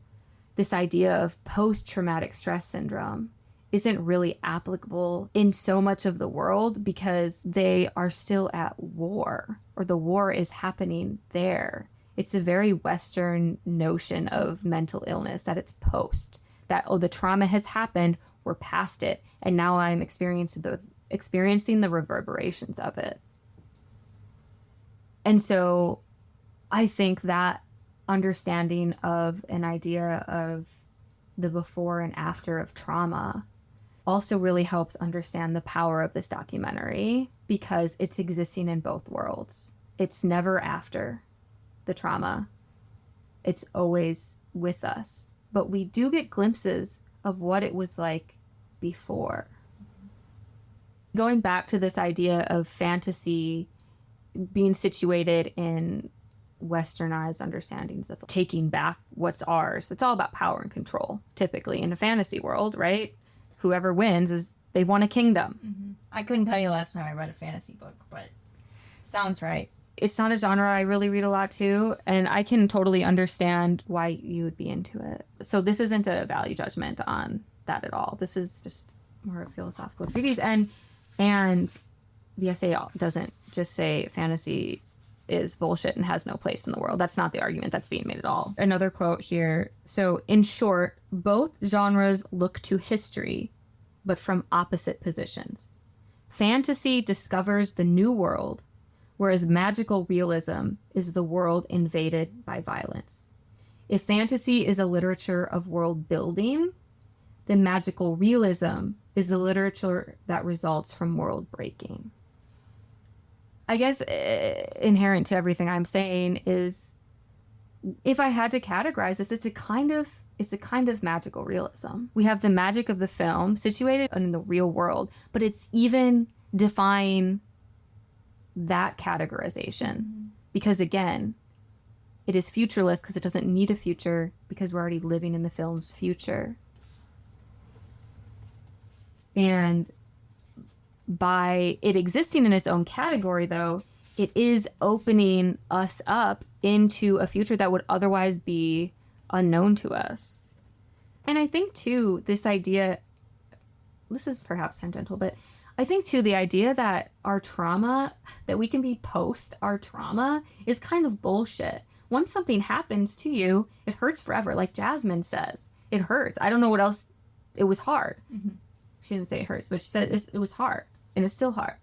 Speaker 1: this idea of post-traumatic stress syndrome isn't really applicable in so much of the world because they are still at war, or the war is happening there. It's a very Western notion of mental illness, that it's post, that, oh, the trauma has happened, we're past it, and now I'm experiencing the reverberations of it. And so I think that understanding of an idea of the before and after of trauma also really helps understand the power of this documentary, because it's existing in both worlds. It's never after the trauma. It's always with us. But we do get glimpses of what it was like before. Going back to this idea of fantasy being situated in westernized understandings of taking back what's ours. It's all about power and control, typically in a fantasy world, right? Whoever wins is they won a kingdom.
Speaker 2: Mm-hmm. I couldn't tell you last time I read a fantasy book, but sounds right.
Speaker 1: It's not a genre I really read a lot too, and I can totally understand why you would be into it. So this isn't a value judgment on that at all. This is just more a philosophical treatise, and the essay doesn't just say fantasy is bullshit and has no place in the world. That's not the argument that's being made at all. Another quote here. So, in short, both genres look to history, but from opposite positions. Fantasy discovers the new world, whereas magical realism is the world invaded by violence. If fantasy is a literature of world building, then magical realism is a literature that results from world breaking. I guess inherent to everything I'm saying is, if I had to categorize this, it's a kind of magical realism. We have the magic of the film situated in the real world, but it's even defying that categorization because, again, it is futureless because it doesn't need a future because we're already living in the film's future. And by it existing in its own category, though, it is opening us up into a future that would otherwise be unknown to us. And I think, too, this idea, this is perhaps tangential, but I think, too, the idea that our trauma, that we can be post our trauma is kind of bullshit. Once something happens to you, it hurts forever. Like Jasmine says, it hurts. I don't know what else. It was hard. Mm-hmm. She didn't say it hurts, but she said it was hard. And it's still hard.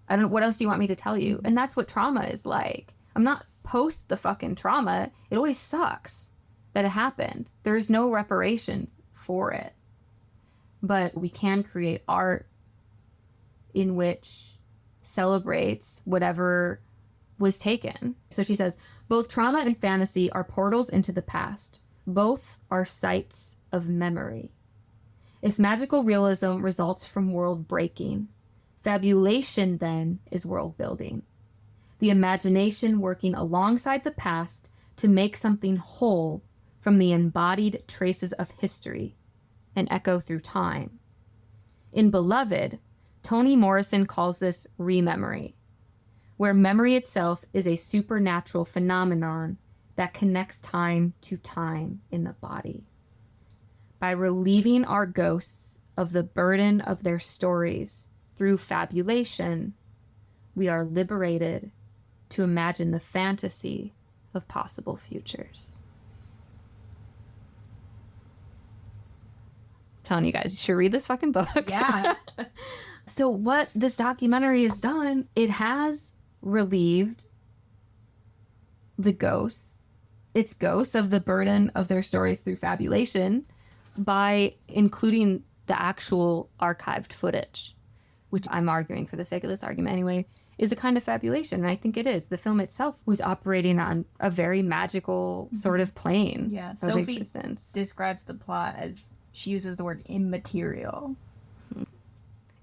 Speaker 1: I don't. What else do you want me to tell you? And that's what trauma is like. I'm not post the fucking trauma. It always sucks that it happened. There is no reparation for it. But we can create art in which celebrates whatever was taken. So she says, both trauma and fantasy are portals into the past. Both are sites of memory. If magical realism results from world breaking, fabulation then is world building. The imagination working alongside the past to make something whole from the embodied traces of history and echo through time. In Beloved, Toni Morrison calls this rememory, where memory itself is a supernatural phenomenon that connects time to time in the body. By relieving our ghosts of the burden of their stories through fabulation, we are liberated to imagine the fantasy of possible futures. I'm telling you guys, you should read this fucking book.
Speaker 2: Yeah.
Speaker 1: So what this documentary has done, it has relieved the ghosts of the burden of their stories through fabulation by including the actual archived footage, which I'm arguing for the sake of this argument anyway, is a kind of fabulation. And I think it is. The film itself was operating on a very magical sort of plane of
Speaker 2: Sophie
Speaker 1: existence.
Speaker 2: Describes the plot as, she uses the word immaterial.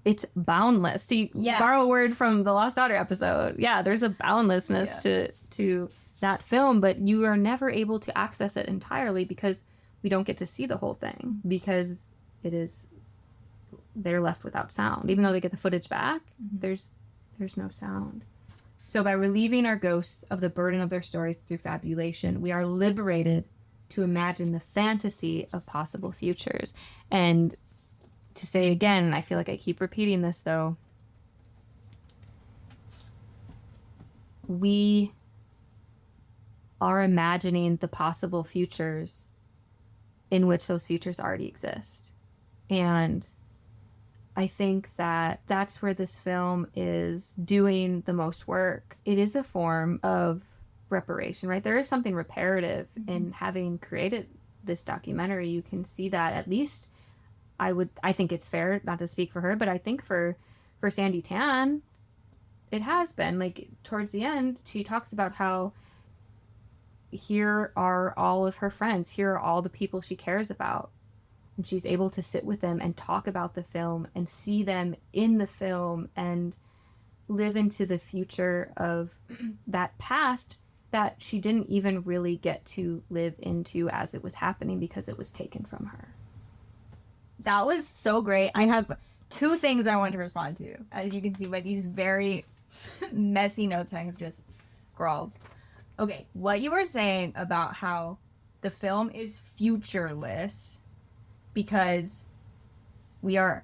Speaker 1: It's boundless. To borrow a word from the Lost Daughter episode, there's a boundlessness to that film, but you are never able to access it entirely because we don't get to see the whole thing, because they're left without sound. Even though they get the footage back, there's no sound. So by relieving our ghosts of the burden of their stories through fabulation, we are liberated to imagine the fantasy of possible futures. And to say again, and I feel like I keep repeating this though, we are imagining the possible futures in which those futures already exist. And I think that that's where this film is doing the most work. It is a form of reparation, right? There is something reparative in having created this documentary. You can see that, at least I think it's fair, not to speak for her, but I think for Sandi Tan, it has been. Like, towards the end, she talks about how here are all of her friends, here are all the people she cares about. And she's able to sit with them and talk about the film and see them in the film and live into the future of that past that she didn't even really get to live into as it was happening because it was taken from her.
Speaker 2: That was so great. I have two things I want to respond to, as you can see by these very messy notes I have just scrawled. Okay, what you were saying about how the film is futureless because we are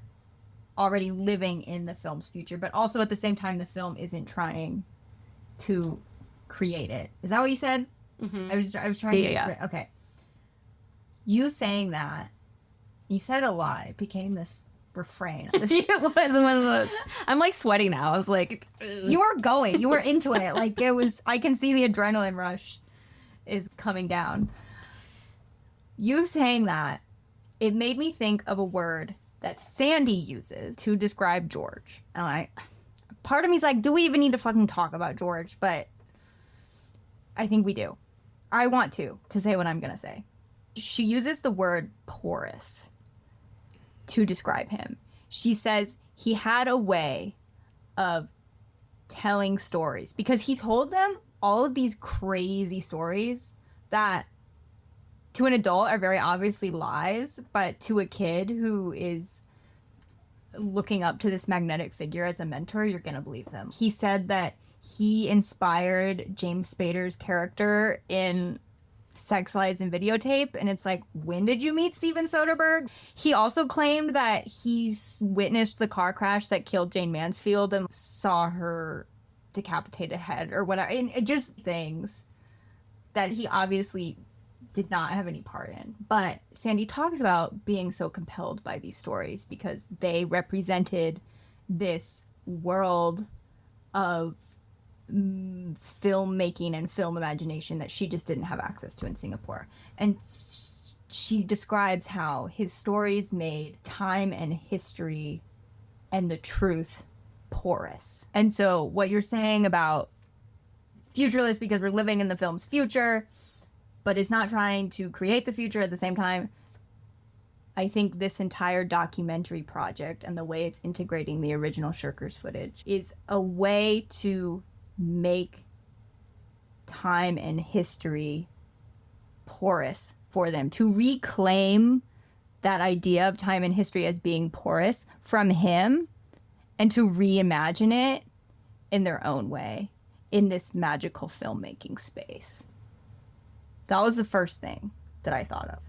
Speaker 2: already living in the film's future, but also at the same time the film isn't trying to create it. Is that what you said?
Speaker 1: Mm-hmm.
Speaker 2: I was trying
Speaker 1: Yeah.
Speaker 2: Okay. You saying that, you said it a lot. It became this refrain.
Speaker 1: It was one of those. I'm like sweating now. I was like,
Speaker 2: You were going. You were into it. Like it was. I can see the adrenaline rush is coming down. You saying that, it made me think of a word that Sandi uses to describe George. And part of me's like, do we even need to fucking talk about George? But I think we do. I want to say what I'm gonna say. She uses the word porous to describe him. She says he had a way of telling stories because he told them all of these crazy stories that to an adult are very obviously lies, but to a kid who is looking up to this magnetic figure as a mentor, you're gonna believe them. He said that he inspired James Spader's character in Sex, Lies, and Videotape, and it's like, when did you meet Steven Soderbergh? He also claimed that he witnessed the car crash that killed Jane Mansfield and saw her decapitated head or whatever, and just things that he obviously did not have any part in. But Sandi talks about being so compelled by these stories because they represented this world of filmmaking and film imagination that she just didn't have access to in Singapore. And she describes how his stories made time and history and the truth porous. And so what you're saying about futureless because we're living in the film's future, but it's not trying to create the future at the same time, I think this entire documentary project and the way it's integrating the original Shirkers footage is a way to make time and history porous for them, to reclaim that idea of time and history as being porous from him and to reimagine it in their own way in this magical filmmaking space. That was the first thing that I thought of.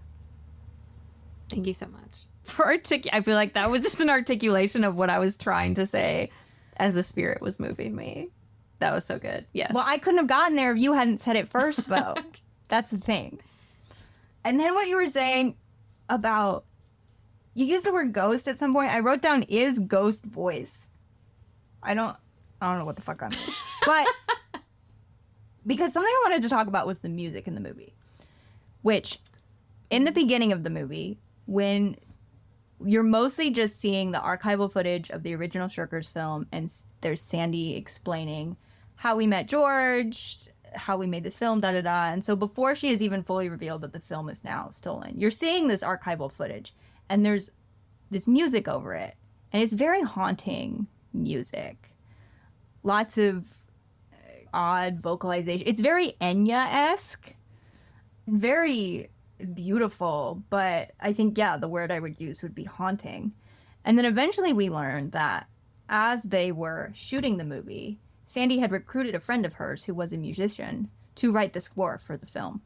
Speaker 1: thank you so much for I feel like that was just an articulation of what I was trying to say as the spirit was moving me. That was so good. Yes.
Speaker 2: Well, I couldn't have gotten there if you hadn't said it first, though. That's the thing. And then what you were saying about, you used the word ghost at some point. I wrote down, is ghost voice. I don't know what the fuck that means. But because something I wanted to talk about was the music in the movie, which in the beginning of the movie, when you're mostly just seeing the archival footage of the original Shirkers film, and there's Sandi explaining how we met George, how we made this film, da-da-da. And so before she has even fully revealed that the film is now stolen, you're seeing this archival footage, and there's this music over it. And it's very haunting music. Lots of odd vocalization. It's very Enya-esque. Very beautiful, but I think, yeah, the word I would use would be haunting. And then eventually we learned that as they were shooting the movie, Sandi had recruited a friend of hers who was a musician to write the score for the film.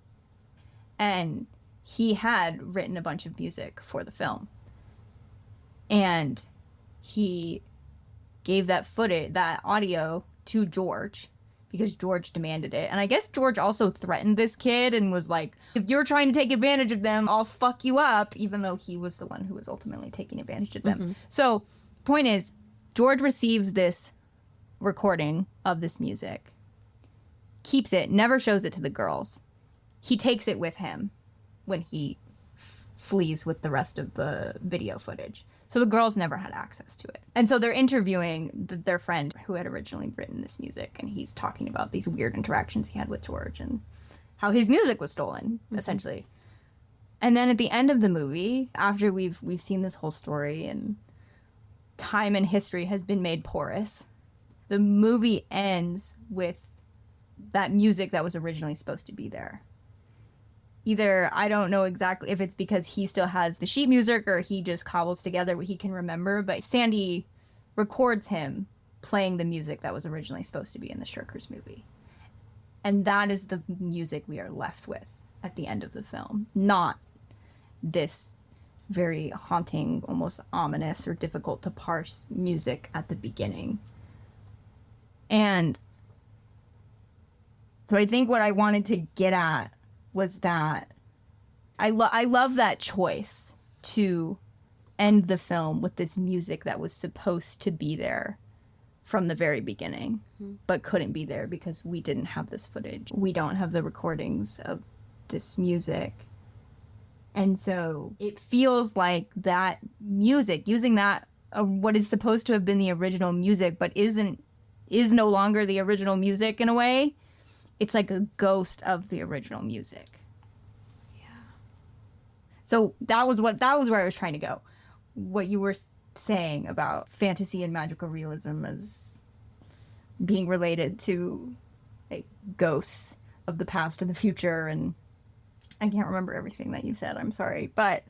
Speaker 2: And he had written a bunch of music for the film. And he gave that footage, that audio, to George because George demanded it. And I guess George also threatened this kid and was like, if you're trying to take advantage of them, I'll fuck you up, even though he was the one who was ultimately taking advantage of them. Mm-hmm. So, point is, George receives this recording of this music, keeps it, never shows it to the girls. He takes it with him when he flees with the rest of the video footage. So the girls never had access to it. And so they're interviewing their friend who had originally written this music, and he's talking about these weird interactions he had with George and how his music was stolen, essentially. And then at the end of the movie, after we've seen this whole story and time and history has been made porous, the movie ends with that music that was originally supposed to be there. Either, I don't know exactly if it's because he still has the sheet music or he just cobbles together what he can remember, but Sandi records him playing the music that was originally supposed to be in the Shirkers movie. And that is the music we are left with at the end of the film. Not this very haunting, almost ominous or difficult to parse music at the beginning. And So I think what I wanted to get at was that I love that choice to end the film with this music that was supposed to be there from the very beginning, but couldn't be there because we didn't have this footage. We don't have the recordings of this music. And so it feels like that music, using that, what is supposed to have been the original music, but is no longer the original music in a way. It's like a ghost of the original music.
Speaker 1: Yeah.
Speaker 2: So that was where I was trying to go. What you were saying about fantasy and magical realism as being related to like, ghosts of the past and the future, and I can't remember everything that you said, I'm sorry, but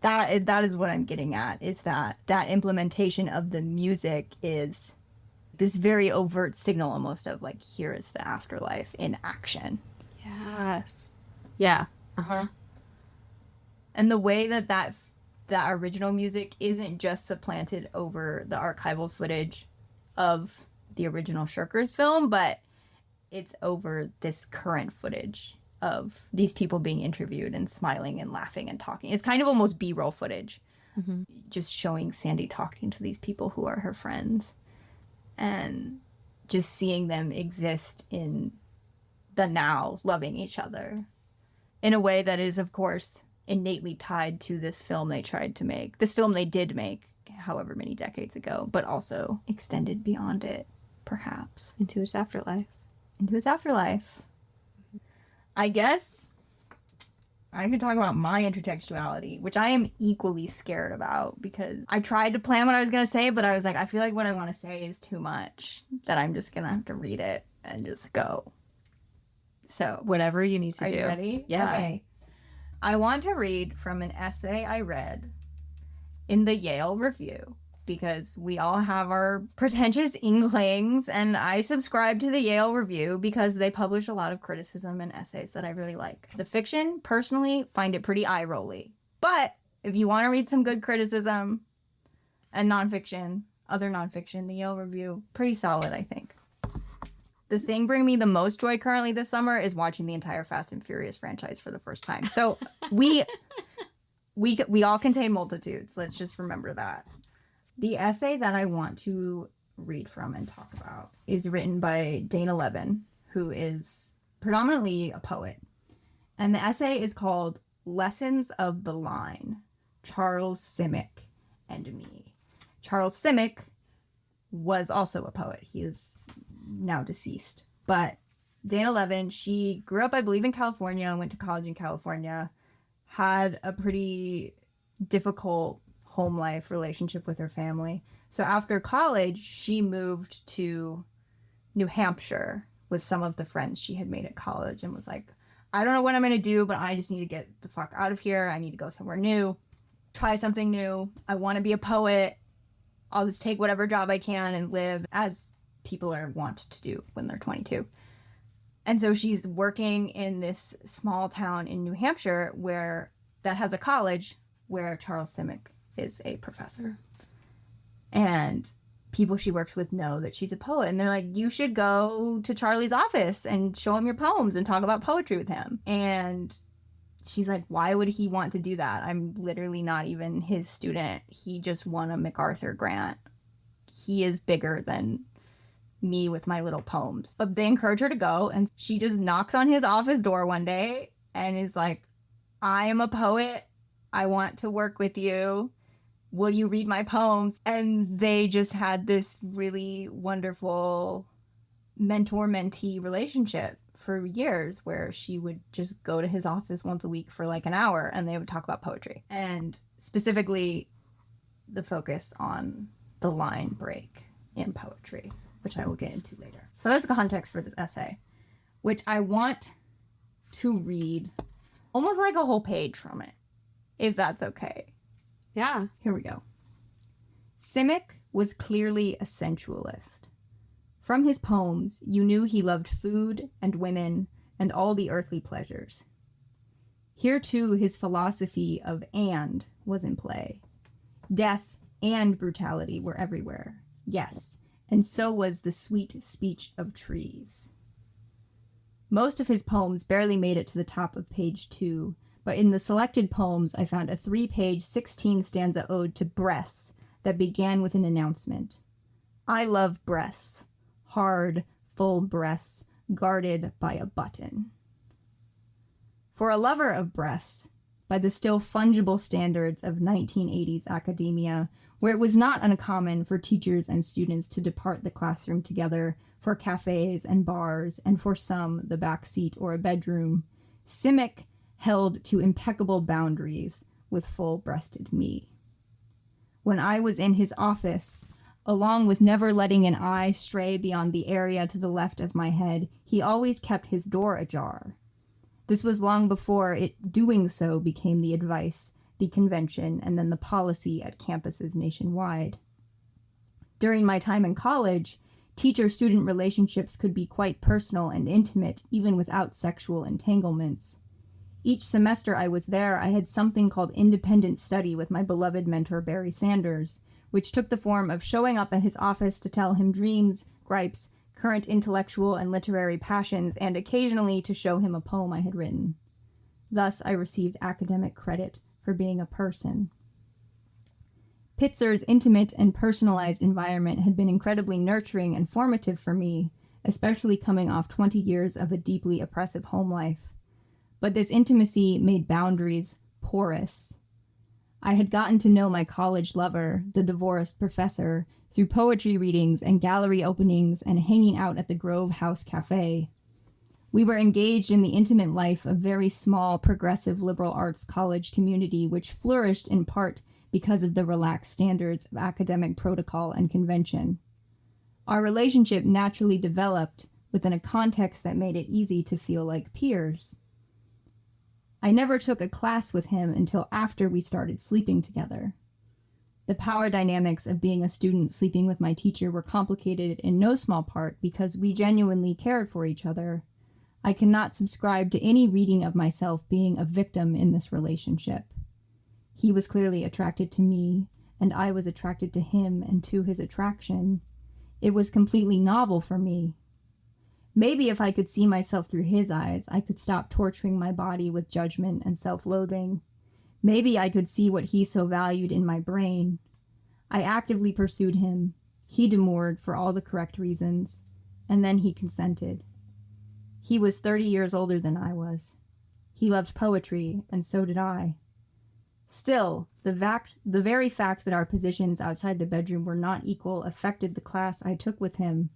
Speaker 2: that is what I'm getting at, is that implementation of the music is this very overt signal almost of like, here is the afterlife in action.
Speaker 1: Yes. Yeah. Uh-huh.
Speaker 2: And the way that original music isn't just supplanted over the archival footage of the original Shirkers film, but it's over this current footage of these people being interviewed and smiling and laughing and talking. It's kind of almost B-roll footage, just showing Sandi talking to these people who are her friends and just seeing them exist in the now, loving each other in a way that is, of course, innately tied to this film they tried to make. This film they did make however many decades ago, but also extended beyond it, perhaps.
Speaker 1: Into its afterlife.
Speaker 2: I guess I could talk about my intertextuality, which I am equally scared about because I tried to plan what I was going to say, but I was like, I feel like what I want to say is too much, that I'm just going to have to read it and just go. So,
Speaker 1: whatever you need to do.
Speaker 2: Are you ready?
Speaker 1: Yeah.
Speaker 2: Okay. I want to read from an essay I read in the Yale Review, because we all have our pretentious inklings, and I subscribe to the Yale Review because they publish a lot of criticism and essays that I really like. The fiction, personally, find it pretty eye-rolly. But if you want to read some good criticism and nonfiction, other nonfiction, the Yale Review, pretty solid, I think. The thing bringing me the most joy currently this summer is watching the entire Fast and Furious franchise for the first time. So we all contain multitudes. Let's just remember that. The essay that I want to read from and talk about is written by Dana Levin, who is predominantly a poet. And the essay is called Lessons of the Line, Charles Simic and Me. Charles Simic was also a poet. He is now deceased. But Dana Levin, she grew up, I believe, in California, went to college in California, had a pretty difficult home life relationship with her family. So after college, she moved to New Hampshire with some of the friends she had made at college and was like, I don't know what I'm going to do, but I just need to get the fuck out of here. I need to go somewhere new, try something new. I want to be a poet. I'll just take whatever job I can and live as people are wont to do when they're 22. And so she's working in this small town in New Hampshire that has a college where Charles Simic is a professor. And people she works with know that she's a poet. And they're like, you should go to Charlie's office and show him your poems and talk about poetry with him. And she's like, why would he want to do that? I'm literally not even his student. He just won a MacArthur grant. He is bigger than me with my little poems. But they encourage her to go, and she just knocks on his office door one day and is like, I am a poet. I want to work with you. Will you read my poems? And they just had this really wonderful mentor-mentee relationship for years, where she would just go to his office once a week for like an hour and they would talk about poetry. And specifically the focus on the line break in poetry, which I will get into later. So that's the context for this essay, which I want to read almost like a whole page from it, if that's okay.
Speaker 1: Yeah.
Speaker 2: Here we go. Simic was clearly a sensualist. From his poems, you knew he loved food and women and all the earthly pleasures. Here, too, his philosophy of "and" was in play. Death and brutality were everywhere. Yes, and so was the sweet speech of trees. Most of his poems barely made it to the top of page 2, but in the selected poems, I found a 3-page, 16-stanza ode to breasts that began with an announcement. I love breasts, hard, full breasts, guarded by a button. For a lover of breasts, by the still fungible standards of 1980s academia, where it was not uncommon for teachers and students to depart the classroom together for cafes and bars, and for some, the back seat or a bedroom, Simic held to impeccable boundaries with full-breasted me. When I was in his office, along with never letting an eye stray beyond the area to the left of my head, he always kept his door ajar. This was long before doing so became the advice, the convention, and then the policy at campuses nationwide. During my time in college, teacher-student relationships could be quite personal and intimate, even without sexual entanglements. Each semester I was there, I had something called independent study with my beloved mentor Barry Sanders, which took the form of showing up at his office to tell him dreams, gripes, current intellectual and literary passions, and occasionally to show him a poem I had written. Thus, I received academic credit for being a person. Pitzer's intimate and personalized environment had been incredibly nurturing and formative for me, especially coming off 20 years of a deeply oppressive home life. But this intimacy made boundaries porous. I had gotten to know my college lover, the divorced professor, through poetry readings and gallery openings and hanging out at the Grove House Cafe. We were engaged in the intimate life of very small progressive liberal arts college community which flourished in part because of the relaxed standards of academic protocol and convention. Our relationship naturally developed within a context that made it easy to feel like peers. I never took a class with him until after we started sleeping together. The power dynamics of being a student sleeping with my teacher were complicated in no small part because we genuinely cared for each other. I cannot subscribe to any reading of myself being a victim in this relationship. He was clearly attracted to me, and I was attracted to him and to his attraction. It was completely novel for me. Maybe if I could see myself through his eyes, I could stop torturing my body with judgment and self-loathing. Maybe I could see what he so valued in my brain. I actively pursued him. He demurred for all the correct reasons, and then he consented. He was 30 years older than I was. He loved poetry, and so did I. Still, the very fact that our positions outside the bedroom were not equal affected the class I took with him.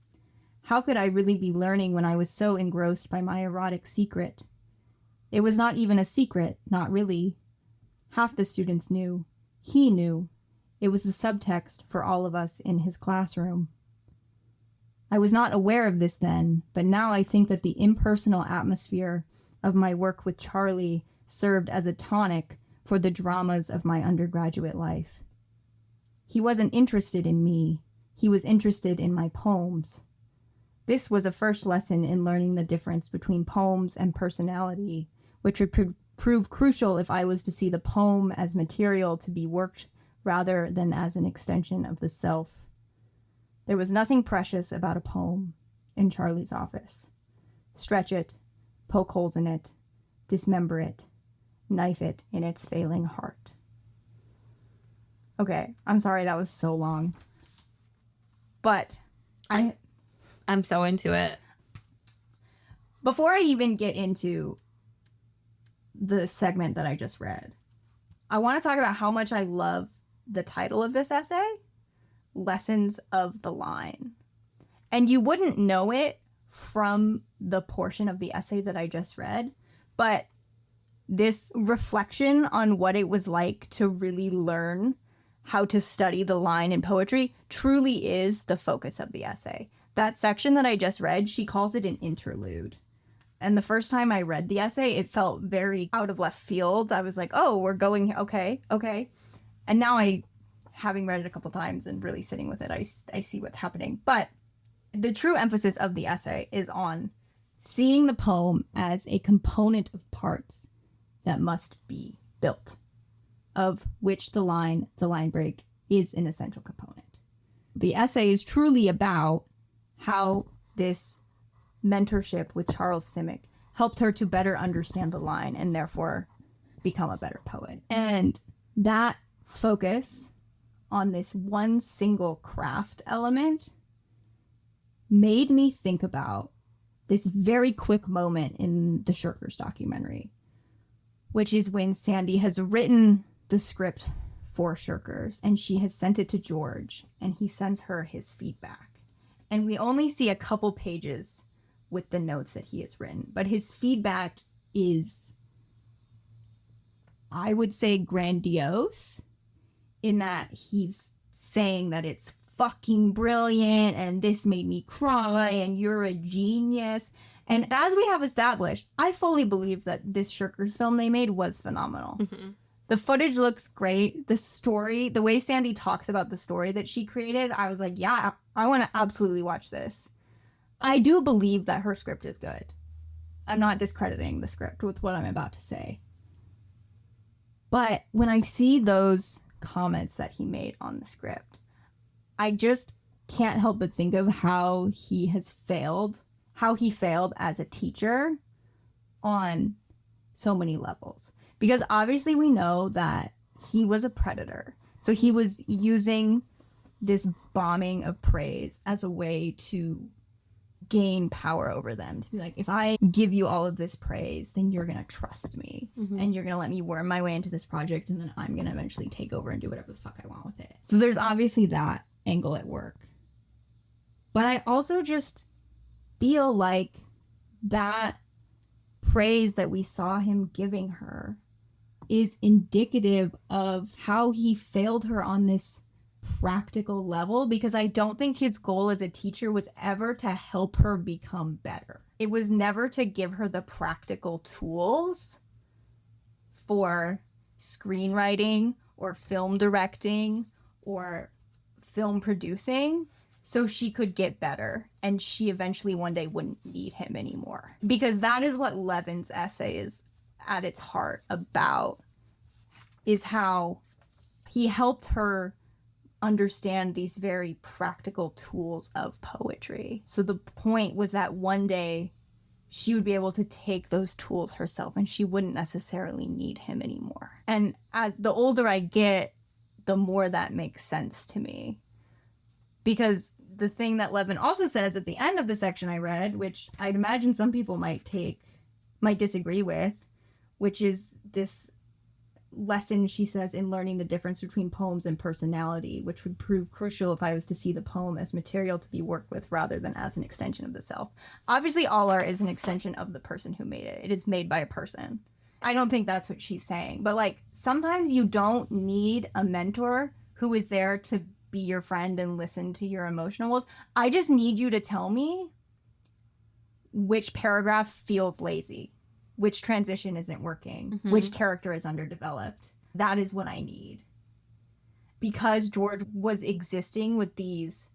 Speaker 2: How could I really be learning when I was so engrossed by my erotic secret? It was not even a secret, not really. Half the students knew. He knew. It was the subtext for all of us in his classroom. I was not aware of this then, but now I think that the impersonal atmosphere of my work with Charlie served as a tonic for the dramas of my undergraduate life. He wasn't interested in me. He was interested in my poems. This was a first lesson in learning the difference between poems and personality, which would prove crucial if I was to see the poem as material to be worked rather than as an extension of the self. There was nothing precious about a poem in Charlie's office. Stretch it, poke holes in it, dismember it, knife it in its failing heart. Okay, I'm sorry that was so long. But
Speaker 1: I'm so into it.
Speaker 2: Before I even get into the segment that I just read, I want to talk about how much I love the title of this essay, Lessons of the Line. And you wouldn't know it from the portion of the essay that I just read, but this reflection on what it was like to really learn how to study the line in poetry truly is the focus of the essay. That section that I just read, she calls it an interlude. And the first time I read the essay, it felt very out of left field. I was like, oh, we're going, okay. And now having read it a couple times and really sitting with it, I see what's happening. But the true emphasis of the essay is on seeing the poem as a component of parts that must be built, of which the line break, is an essential component. The essay is truly about how this mentorship with Charles Simic helped her to better understand the line and therefore become a better poet. And that focus on this one single craft element made me think about this very quick moment in the Shirkers documentary, which is when Sandi has written the script for Shirkers and she has sent it to George and he sends her his feedback. And we only see a couple pages with the notes that he has written, but his feedback is, I would say, grandiose, in that he's saying that it's fucking brilliant and this made me cry and you're a genius. And as we have established, I fully believe that this Shirkers film they made was phenomenal. Mm-hmm. The footage looks great. The story, the way Sandi talks about the story that she created, I was like, yeah, I want to absolutely watch this. I do believe that her script is good. I'm not discrediting the script with what I'm about to say. But when I see those comments that he made on the script, I just can't help but think of how he failed as a teacher on so many levels. Because obviously we know that he was a predator. So he was using this bombing of praise as a way to gain power over them. To be like, if I give you all of this praise, then you're going to trust me. Mm-hmm. And you're going to let me worm my way into this project, and then I'm going to eventually take over and do whatever the fuck I want with it. So there's obviously that angle at work. But I also just feel like that praise that we saw him giving her is indicative of how he failed her on this practical level, because I don't think his goal as a teacher was ever to help her become better. It was never to give her the practical tools for screenwriting or film directing or film producing so she could get better and she eventually one day wouldn't need him anymore. Because that is what Levin's essay is at its heart about, is how he helped her understand these very practical tools of poetry. So the point was that one day she would be able to take those tools herself and she wouldn't necessarily need him anymore. And as the older I get, the more that makes sense to me. Because the thing that Levin also says at the end of the section I read, which I'd imagine some people might disagree with, which is this lesson, she says, in learning the difference between poems and personality, which would prove crucial if I was to see the poem as material to be worked with rather than as an extension of the self. Obviously, all art is an extension of the person who made it. It is made by a person. I don't think that's what she's saying. But, like, sometimes you don't need a mentor who is there to be your friend and listen to your emotional woes. I just need you to tell me which paragraph feels lazy, which transition isn't working, which character is underdeveloped. That is what I need. Because George was existing with these,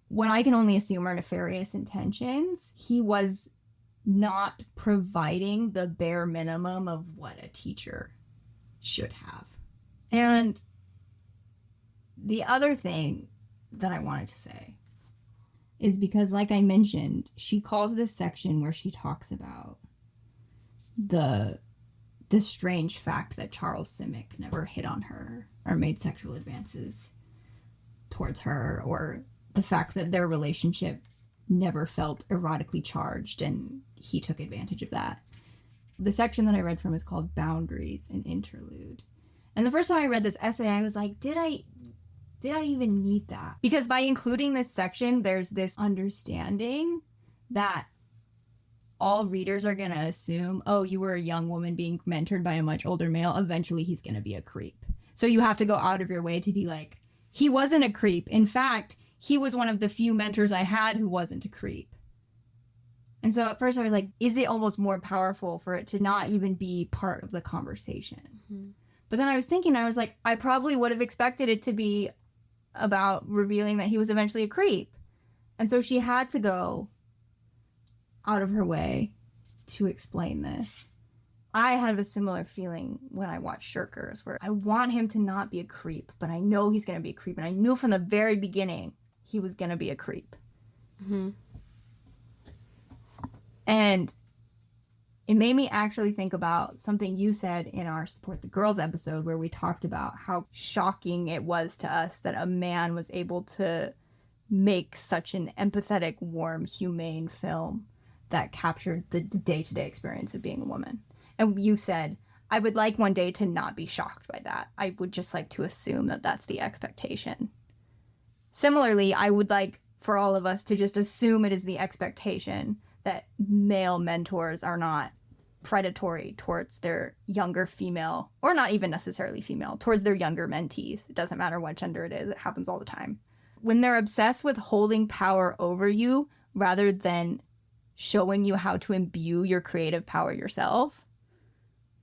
Speaker 2: what I can only assume are nefarious intentions, he was not providing the bare minimum of what a teacher should have. And the other thing that I wanted to say is because, like I mentioned, she calls this section where she talks about the strange fact that Charles Simic never hit on her or made sexual advances towards her, or the fact that their relationship never felt erotically charged and he took advantage of that. The section that I read from is called Boundaries, an Interlude. And the first time I read this essay, I was like, did I even need that? Because by including this section, there's this understanding that all readers are going to assume, oh, you were a young woman being mentored by a much older male. Eventually, he's going to be a creep. So you have to go out of your way to be like, he wasn't a creep. In fact, he was one of the few mentors I had who wasn't a creep. And so at first I was like, is it almost more powerful for it to not even be part of the conversation? Mm-hmm. But then I was thinking, I was like, I probably would have expected it to be about revealing that he was eventually a creep. And so she had to go out of her way to explain this. I have a similar feeling when I watch Shirkers, where I want him to not be a creep, but I know he's going to be a creep. And I knew from the very beginning he was going to be a creep. Mm-hmm. And it made me actually think about something you said in our Support the Girls episode, where we talked about how shocking it was to us that a man was able to make such an empathetic, warm, humane film that captured the day-to-day experience of being a woman. And you said, I would like one day to not be shocked by that. I would just like to assume that that's the expectation. Similarly, I would like for all of us to just assume it is the expectation that male mentors are not predatory towards their younger female, or not even necessarily female, towards their younger mentees. It doesn't matter what gender it is. It happens all the time. When they're obsessed with holding power over you rather than showing you how to imbue your creative power yourself,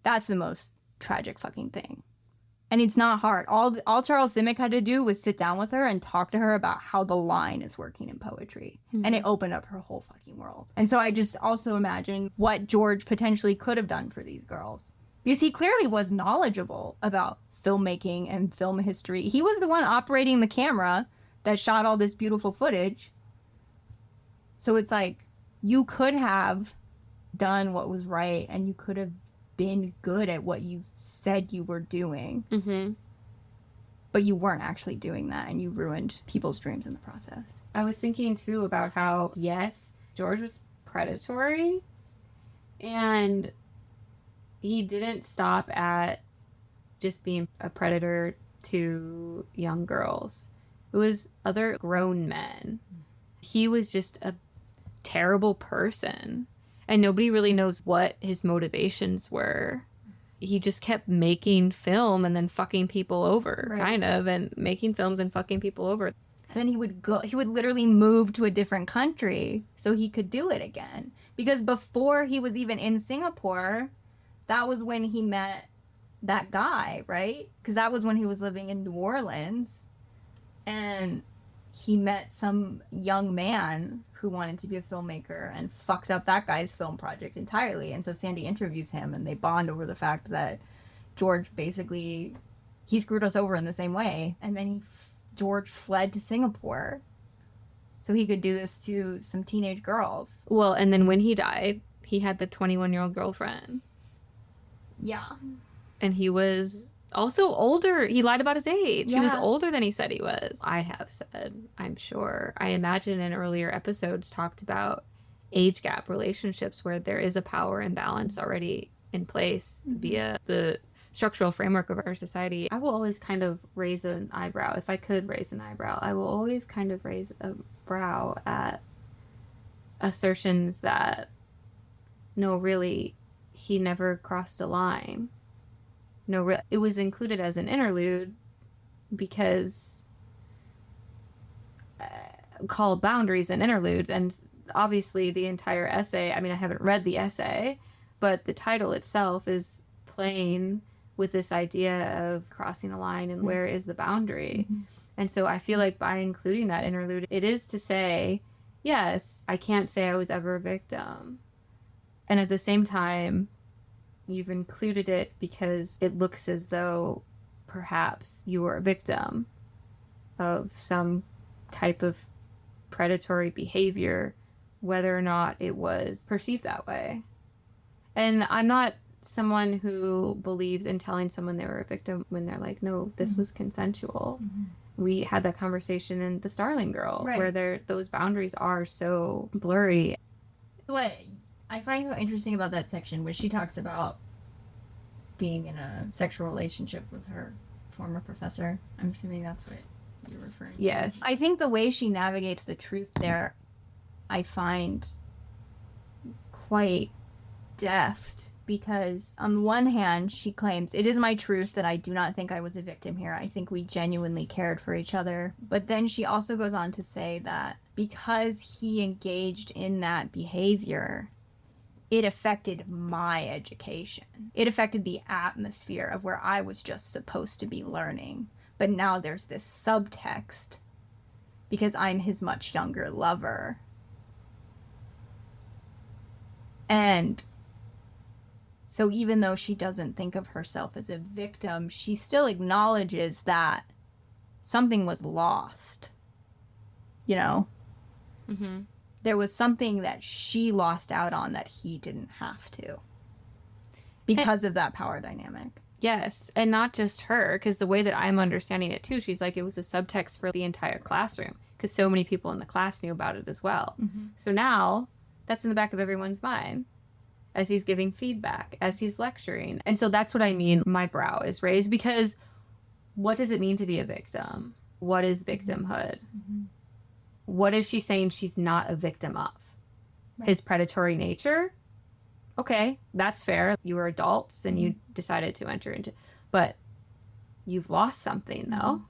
Speaker 2: that's the most tragic fucking thing. And it's not hard. All Charles Simic had to do was sit down with her and talk to her about how the line is working in poetry. Mm-hmm. And it opened up her whole fucking world. And so I just also imagine what George potentially could have done for these girls. Because he clearly was knowledgeable about filmmaking and film history. He was the one operating the camera that shot all this beautiful footage. So it's like, you could have done what was right, and you could have been good at what you said you were doing. Mm-hmm. But you weren't actually doing that, and you ruined people's dreams in the process.
Speaker 1: I was thinking too about how, yes, George was predatory, and he didn't stop at just being a predator to young girls. It was other grown men. He was just a terrible person. And nobody really knows what his motivations were. He just kept making film and then fucking people over, right. Kind of, and making films and fucking people over.
Speaker 2: And then he would literally move to a different country so he could do it again. Because before he was even in Singapore, that was when he met that guy, right? Because that was when he was living in New Orleans. And he met some young man who wanted to be a filmmaker and fucked up that guy's film project entirely. And so Sandi interviews him, and they bond over the fact that George basically, he screwed us over in the same way. And then George fled to Singapore so he could do this to some teenage girls.
Speaker 1: Well, and then when he died, he had the 21-year-old girlfriend.
Speaker 2: Yeah.
Speaker 1: And he was also older. He lied about his age. Yeah. He was older than he said he was. I have said, I'm sure. I imagine in earlier episodes talked about age gap relationships where there is a power imbalance already in place via the structural framework of our society. I will always kind of raise an eyebrow. If I could raise an eyebrow, I will always kind of raise a brow at assertions that, no, really, he never crossed a line. No, it was included as an interlude because called Boundaries and Interludes. And obviously the entire essay, I mean, I haven't read the essay, but the title itself is playing with this idea of crossing a line and where is the boundary. Mm-hmm. And so I feel like by including that interlude, it is to say, yes, I can't say I was ever a victim. And at the same time, you've included it because it looks as though perhaps you were a victim of some type of predatory behavior, whether or not it was perceived that way. And I'm not someone who believes in telling someone they were a victim when they're like, no, this was consensual. Mm-hmm. We had that conversation in The Starling Girl, right, where those boundaries are so blurry.
Speaker 2: What I find so interesting about that section, where she talks about being in a sexual relationship with her former professor. I'm assuming that's what you're referring to.
Speaker 1: Yes.
Speaker 2: I think the way she navigates the truth there, I find quite deft, because on one hand, she claims, it is my truth that I do not think I was a victim here. I think we genuinely cared for each other. But then she also goes on to say that because he engaged in that behavior, it affected my education. It affected the atmosphere of where I was just supposed to be learning. But now there's this subtext because I'm his much younger lover. And so even though she doesn't think of herself as a victim, she still acknowledges that something was lost, you know?
Speaker 1: Mm-hmm.
Speaker 2: there was something that she lost out on that he didn't have to because of that power dynamic.
Speaker 1: Yes, and not just her, because the way that I'm understanding it too, she's like, it was a subtext for the entire classroom, because so many people in the class knew about it as well. Mm-hmm. So now, that's in the back of everyone's mind as he's giving feedback, as he's lecturing. And so that's what I mean, my brow is raised, because what does it mean to be a victim? What is victimhood? Mm-hmm. What is she saying she's not a victim of? Right. His predatory nature? Okay, that's fair. You were adults and you decided to enter into... But you've lost something, though,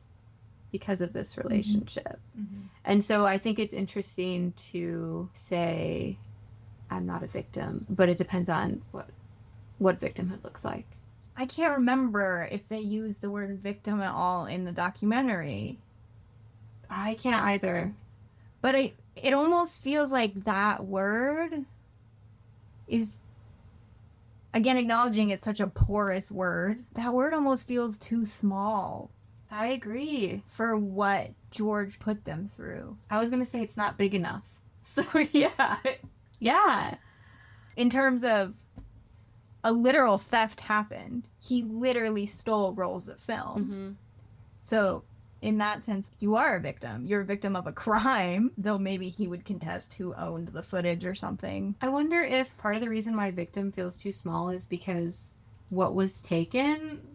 Speaker 1: because of this relationship. Mm-hmm. And so I think it's interesting to say, I'm not a victim, but it depends on what victimhood looks like.
Speaker 2: I can't remember if they use the word victim at all in the documentary.
Speaker 1: I can't either.
Speaker 2: But it almost feels like that word is... Again, acknowledging it's such a porous word, that word almost feels too small.
Speaker 1: I agree.
Speaker 2: For what George put them through.
Speaker 1: I was going to say it's not big enough. So, yeah. Yeah.
Speaker 2: In terms of a literal theft happened, he literally stole rolls of film. Mm-hmm. So, in that sense, you are a victim. You're a victim of a crime, though maybe he would contest who owned the footage or something.
Speaker 1: I wonder if part of the reason why victim feels too small is because what was taken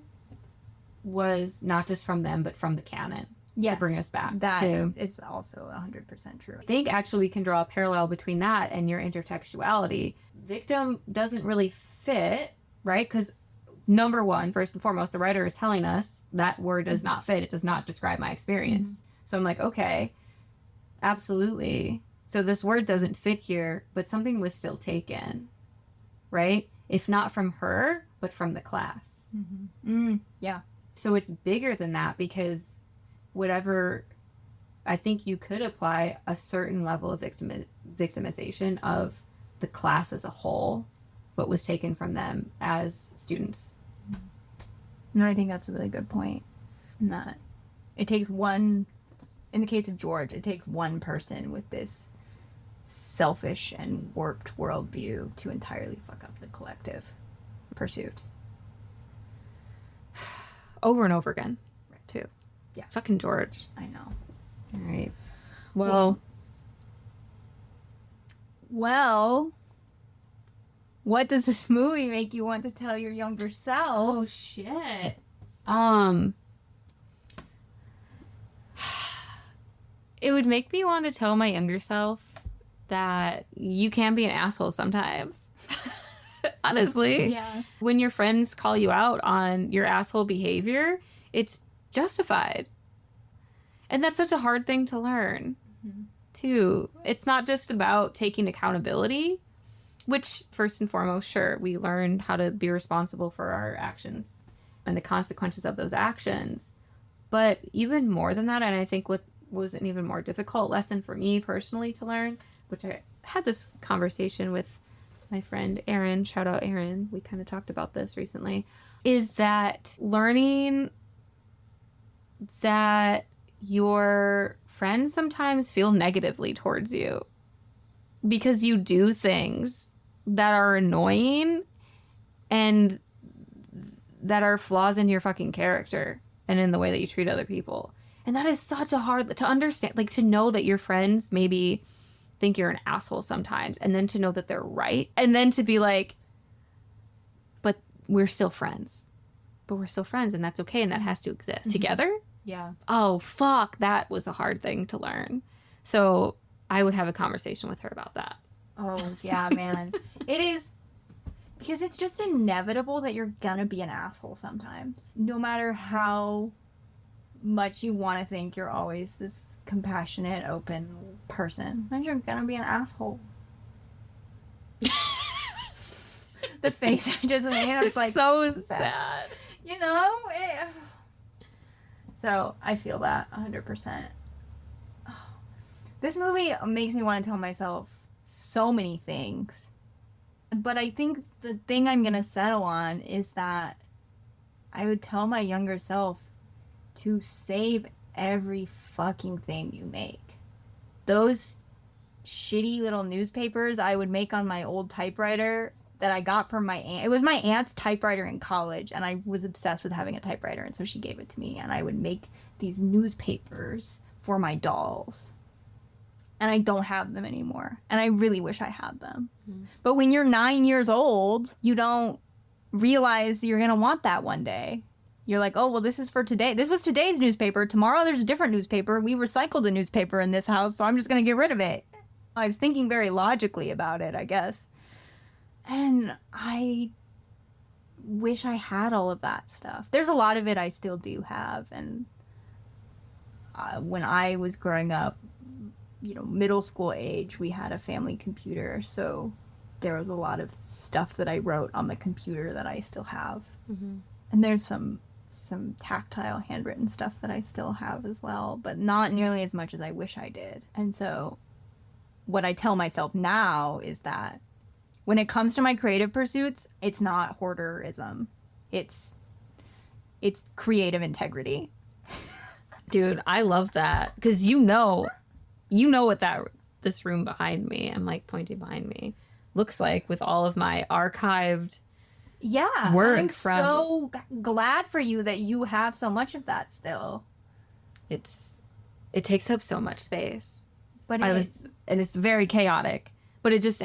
Speaker 1: was not just from them, but from the canon.
Speaker 2: Yes,
Speaker 1: to bring us back.
Speaker 2: That is also 100% true.
Speaker 1: I think actually we can draw a parallel between that and your intertextuality. Victim doesn't really fit, right? Because number one, first and foremost, the writer is telling us that word does not fit. It does not describe my experience. Mm-hmm. So I'm like, okay, absolutely. So this word doesn't fit here, but something was still taken, right? If not from her, but from the class.
Speaker 2: Mm-hmm. Yeah.
Speaker 1: So it's bigger than that, because whatever, I think you could apply a certain level of victimization of the class as a whole, what was taken from them as students.
Speaker 2: No, I think that's a really good point. In that it takes one, in the case of George, it takes one person with this selfish and warped worldview to entirely fuck up the collective pursuit.
Speaker 1: Over and over again,
Speaker 2: right.
Speaker 1: Too.
Speaker 2: Yeah.
Speaker 1: Fucking George.
Speaker 2: I know.
Speaker 1: All right.
Speaker 2: Well, what does this movie make you want to tell your younger self?
Speaker 1: Oh, shit. It would make me want to tell my younger self that you can be an asshole sometimes. Honestly.
Speaker 2: Yeah.
Speaker 1: When your friends call you out on your asshole behavior, it's justified. And that's such a hard thing to learn, too. It's not just about taking accountability, which, first and foremost, sure, we learn how to be responsible for our actions and the consequences of those actions. But even more than that, and I think what was an even more difficult lesson for me personally to learn, which I had this conversation with my friend Erin, shout out Erin, we kind of talked about this recently, is that learning that your friends sometimes feel negatively towards you because you do things that are annoying and that are flaws in your fucking character and in the way that you treat other people. And that is such a hard to understand, like to know that your friends maybe think you're an asshole sometimes, and then to know that they're right, and then to be like, but we're still friends. But we're still friends, and that's okay, and that has to exist. Mm-hmm. Together?
Speaker 2: Yeah.
Speaker 1: Oh, fuck, that was a hard thing to learn. So I would have a conversation with her about that.
Speaker 2: Oh, yeah, man. It is, because it's just inevitable that you're gonna be an asshole sometimes. No matter how much you want to think you're always this compassionate, open person, and you're gonna be an asshole. The face I just made, I was like,
Speaker 1: so sad.
Speaker 2: You know? So, I feel that 100%. Oh. This movie makes me want to tell myself so many things. But I think the thing I'm going to settle on is that I would tell my younger self to save every fucking thing you make. Those shitty little newspapers I would make on my old typewriter that I got from my aunt. It was my aunt's typewriter in college, and I was obsessed with having a typewriter, and so she gave it to me, and I would make these newspapers for my dolls. And I don't have them anymore, and I really wish I had them. But when you're 9 years old, you don't realize you're gonna want that one day. You're like, oh, well, this is for today. This was today's newspaper. Tomorrow there's a different newspaper. We recycled a newspaper in this house, so I'm just going to get rid of it. I was thinking very logically about it, I guess. And I wish I had all of that stuff. There's a lot of it I still do have. And when I was growing up, middle school age, we had a family computer. So there was a lot of stuff that I wrote on the computer that I still have. Mm-hmm. And there's some tactile handwritten stuff that I still have as well, but not nearly as much as I wish I did. And so what I tell myself now is that when it comes to my creative pursuits, it's not hoarderism. It's creative integrity.
Speaker 1: Dude, I love that. Because you know what this room behind me, I'm like pointing behind me, looks like with all of my archived work.
Speaker 2: I'm so glad for you that you have so much of that still.
Speaker 1: It takes up so much space.
Speaker 2: But
Speaker 1: and it's very chaotic. But it just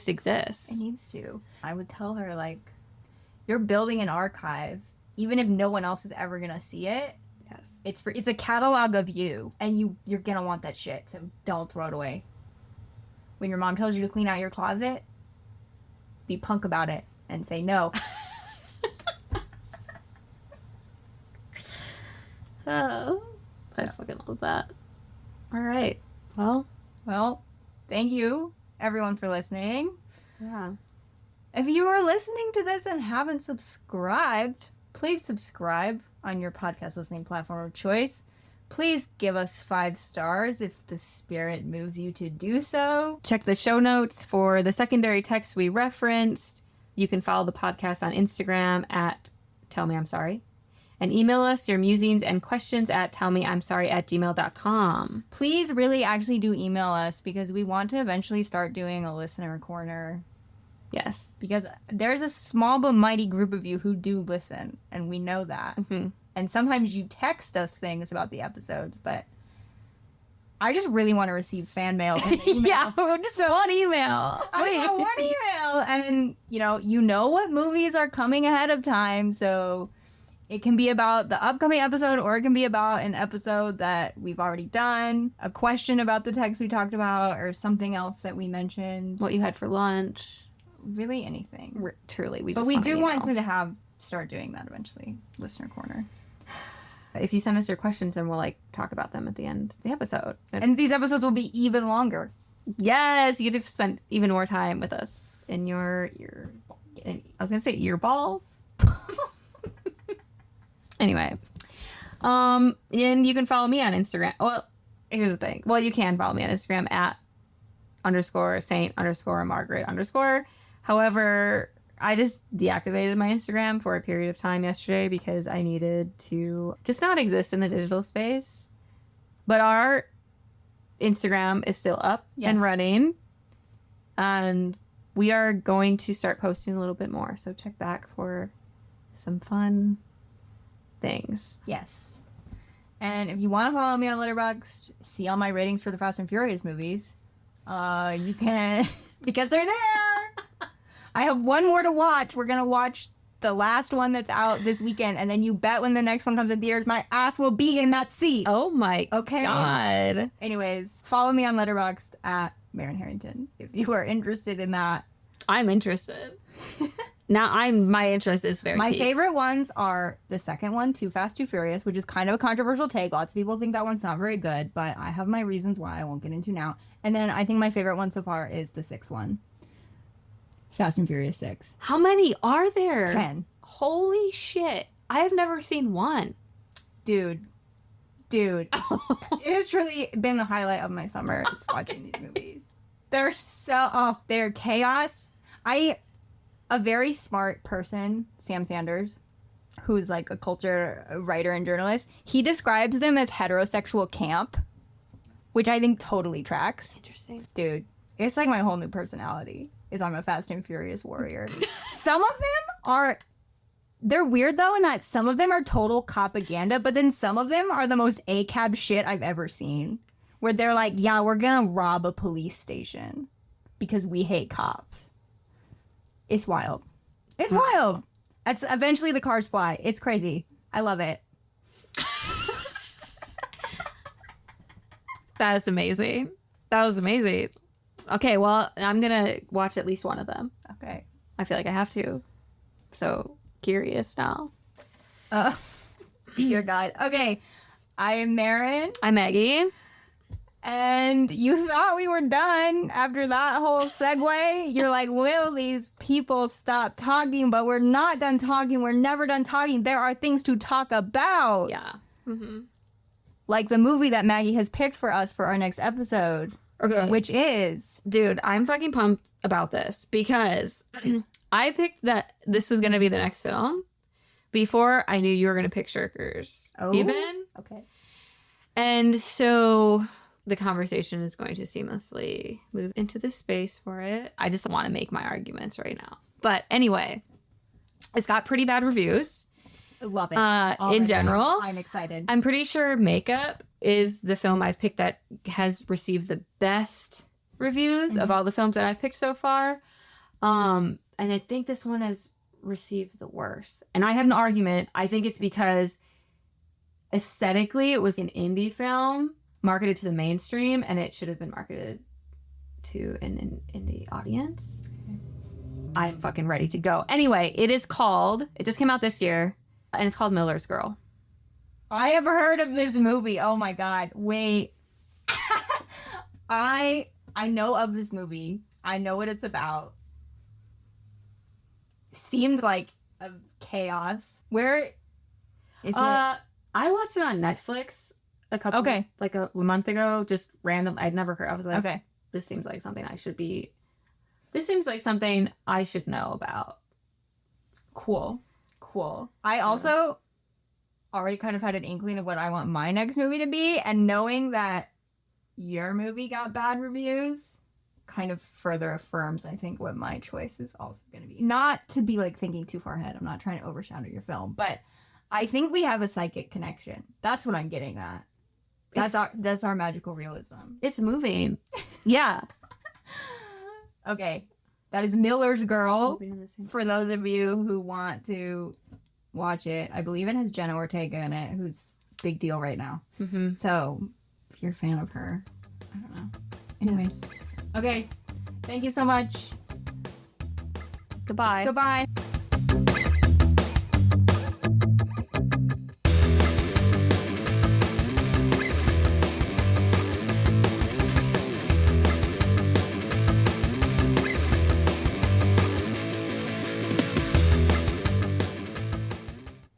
Speaker 1: exists.
Speaker 2: It needs to. I would tell her, like, you're building an archive, even if no one else is ever gonna see it.
Speaker 1: Yes.
Speaker 2: It's a catalog of you, and you're gonna want that shit, so don't throw it away. When your mom tells you to clean out your closet, be punk about it and say no.
Speaker 1: Oh, I fucking love that. All right. Well,
Speaker 2: thank you, everyone, for listening.
Speaker 1: Yeah.
Speaker 2: If you are listening to this and haven't subscribed, please subscribe on your podcast listening platform of choice. Please give us 5 stars if the spirit moves you to do so.
Speaker 1: Check the show notes for the secondary text we referenced. You can follow the podcast on Instagram at Tell Me I'm Sorry. And email us your musings and questions at tellmeimsorry@gmail.com.
Speaker 2: Please really actually do email us, because we want to eventually start doing a listener corner.
Speaker 1: Yes.
Speaker 2: Because there's a small but mighty group of you who do listen, and we know that.
Speaker 1: Mm-hmm.
Speaker 2: And sometimes you text us things about the episodes, but I just really want to receive fan mail.
Speaker 1: Yeah, just one email.
Speaker 2: I want one email. And, you know what movies are coming ahead of time, so it can be about the upcoming episode, or it can be about an episode that we've already done, a question about the text we talked about, or something else that we mentioned.
Speaker 1: What you had for lunch.
Speaker 2: Really anything.
Speaker 1: Truly,
Speaker 2: but we do want to start doing that eventually. Listener corner.
Speaker 1: If you send us your questions, then we'll talk about them at the end of the episode.
Speaker 2: And these episodes will be even longer.
Speaker 1: Yes, you get to spend even more time with us in your I was gonna say ear balls. Anyway, and you can follow me on Instagram. Well, here's the thing. Well, you can follow me on Instagram at _Saint_Margaret_. However, I just deactivated my Instagram for a period of time yesterday because I needed to just not exist in the digital space. But our Instagram is still up and running. And we are going to start posting a little bit more. So check back for some fun things.
Speaker 2: Yes. And if you want to follow me on Letterboxd, see all my ratings for the Fast and Furious movies, you can, because they're there. I have one more to watch. We're going to watch the last one that's out this weekend, and then you bet when the next one comes in theaters, my ass will be in that seat.
Speaker 1: Oh my God.
Speaker 2: Anyways, follow me on Letterboxd at Maren Harrington if you are interested in that.
Speaker 1: I'm interested. My interest is very
Speaker 2: My
Speaker 1: peaked.
Speaker 2: favorite ones are the second one, Too Fast, Too Furious, which is kind of a controversial take. Lots of people think that one's not very good, but I have my reasons why I won't get into now. And then I think my favorite one so far is the 6th one, Fast and Furious 6.
Speaker 1: How many are there?
Speaker 2: 10.
Speaker 1: Holy shit. I have never seen one.
Speaker 2: Dude. It has truly been the highlight of my summer is watching these movies. They're chaos. A very smart person, Sam Sanders, who's like a culture writer and journalist, he describes them as heterosexual camp. which I think totally tracks.
Speaker 1: Interesting.
Speaker 2: Dude, it's like my whole new personality is I'm a Fast and Furious warrior. Some of them are... They're weird, though, in that some of them are total propaganda, but then some of them are the most ACAB shit I've ever seen. Where they're like, yeah, we're gonna rob a police station because we hate cops. It's wild. It's wild. That's eventually the cars fly. It's crazy. I love it.
Speaker 1: That is amazing. That was amazing. Okay, well, I'm gonna watch at least one of them.
Speaker 2: Okay.
Speaker 1: I feel like I have to. So curious now.
Speaker 2: Dear God. Okay. I am Marin.
Speaker 1: I'm Maggie.
Speaker 2: And you thought we were done after that whole segue. You're like, will these people stop talking? But we're not done talking. We're never done talking. There are things to talk about.
Speaker 1: Yeah. Mm-hmm.
Speaker 2: Like the movie that Maggie has picked for us for our next episode.
Speaker 1: Okay.
Speaker 2: Which is...
Speaker 1: Dude, I'm fucking pumped about this because I picked that this was going to be the next film before I knew you were going to pick Shirkers.
Speaker 2: Oh.
Speaker 1: Even.
Speaker 2: Okay.
Speaker 1: And so... the conversation is going to seamlessly move into this space for it. I just want to make my arguments right now. But anyway, it's got pretty bad reviews.
Speaker 2: Love it.
Speaker 1: In general.
Speaker 2: I'm excited.
Speaker 1: I'm pretty sure Makeup is the film I've picked that has received the best reviews of all the films that I've picked so far. And I think this one has received the worst. And I have an argument. I think it's because aesthetically it was an indie film marketed to the mainstream, and it should have been marketed to an indie audience. I'm fucking ready to go. Anyway, it just came out this year, and it's called Miller's Girl.
Speaker 2: I have heard of this movie. Oh my God. Wait. I know of this movie. I know what it's about. Seemed like a chaos. Where is it?
Speaker 1: I watched it on Netflix like a month ago, just random. I'd never heard. I was like,
Speaker 2: Okay.
Speaker 1: This seems like something I should know about.
Speaker 2: Cool. I also already kind of had an inkling of what I want my next movie to be, and knowing that your movie got bad reviews kind of further affirms, I think, what my choice is also going to be. Not to be like thinking too far ahead. I'm not trying to overshadow your film, but I think we have a psychic connection. That's what I'm getting at. That's our magical realism.
Speaker 1: It's moving. Yeah.
Speaker 2: Okay. That is Miller's Girl. For those of you who want to watch it, I believe it has Jenna Ortega in it, who's big deal right now.
Speaker 1: Mm-hmm.
Speaker 2: So, if you're a fan of her, I don't know. Anyways. Okay. Thank you so much.
Speaker 1: Goodbye.
Speaker 2: Goodbye.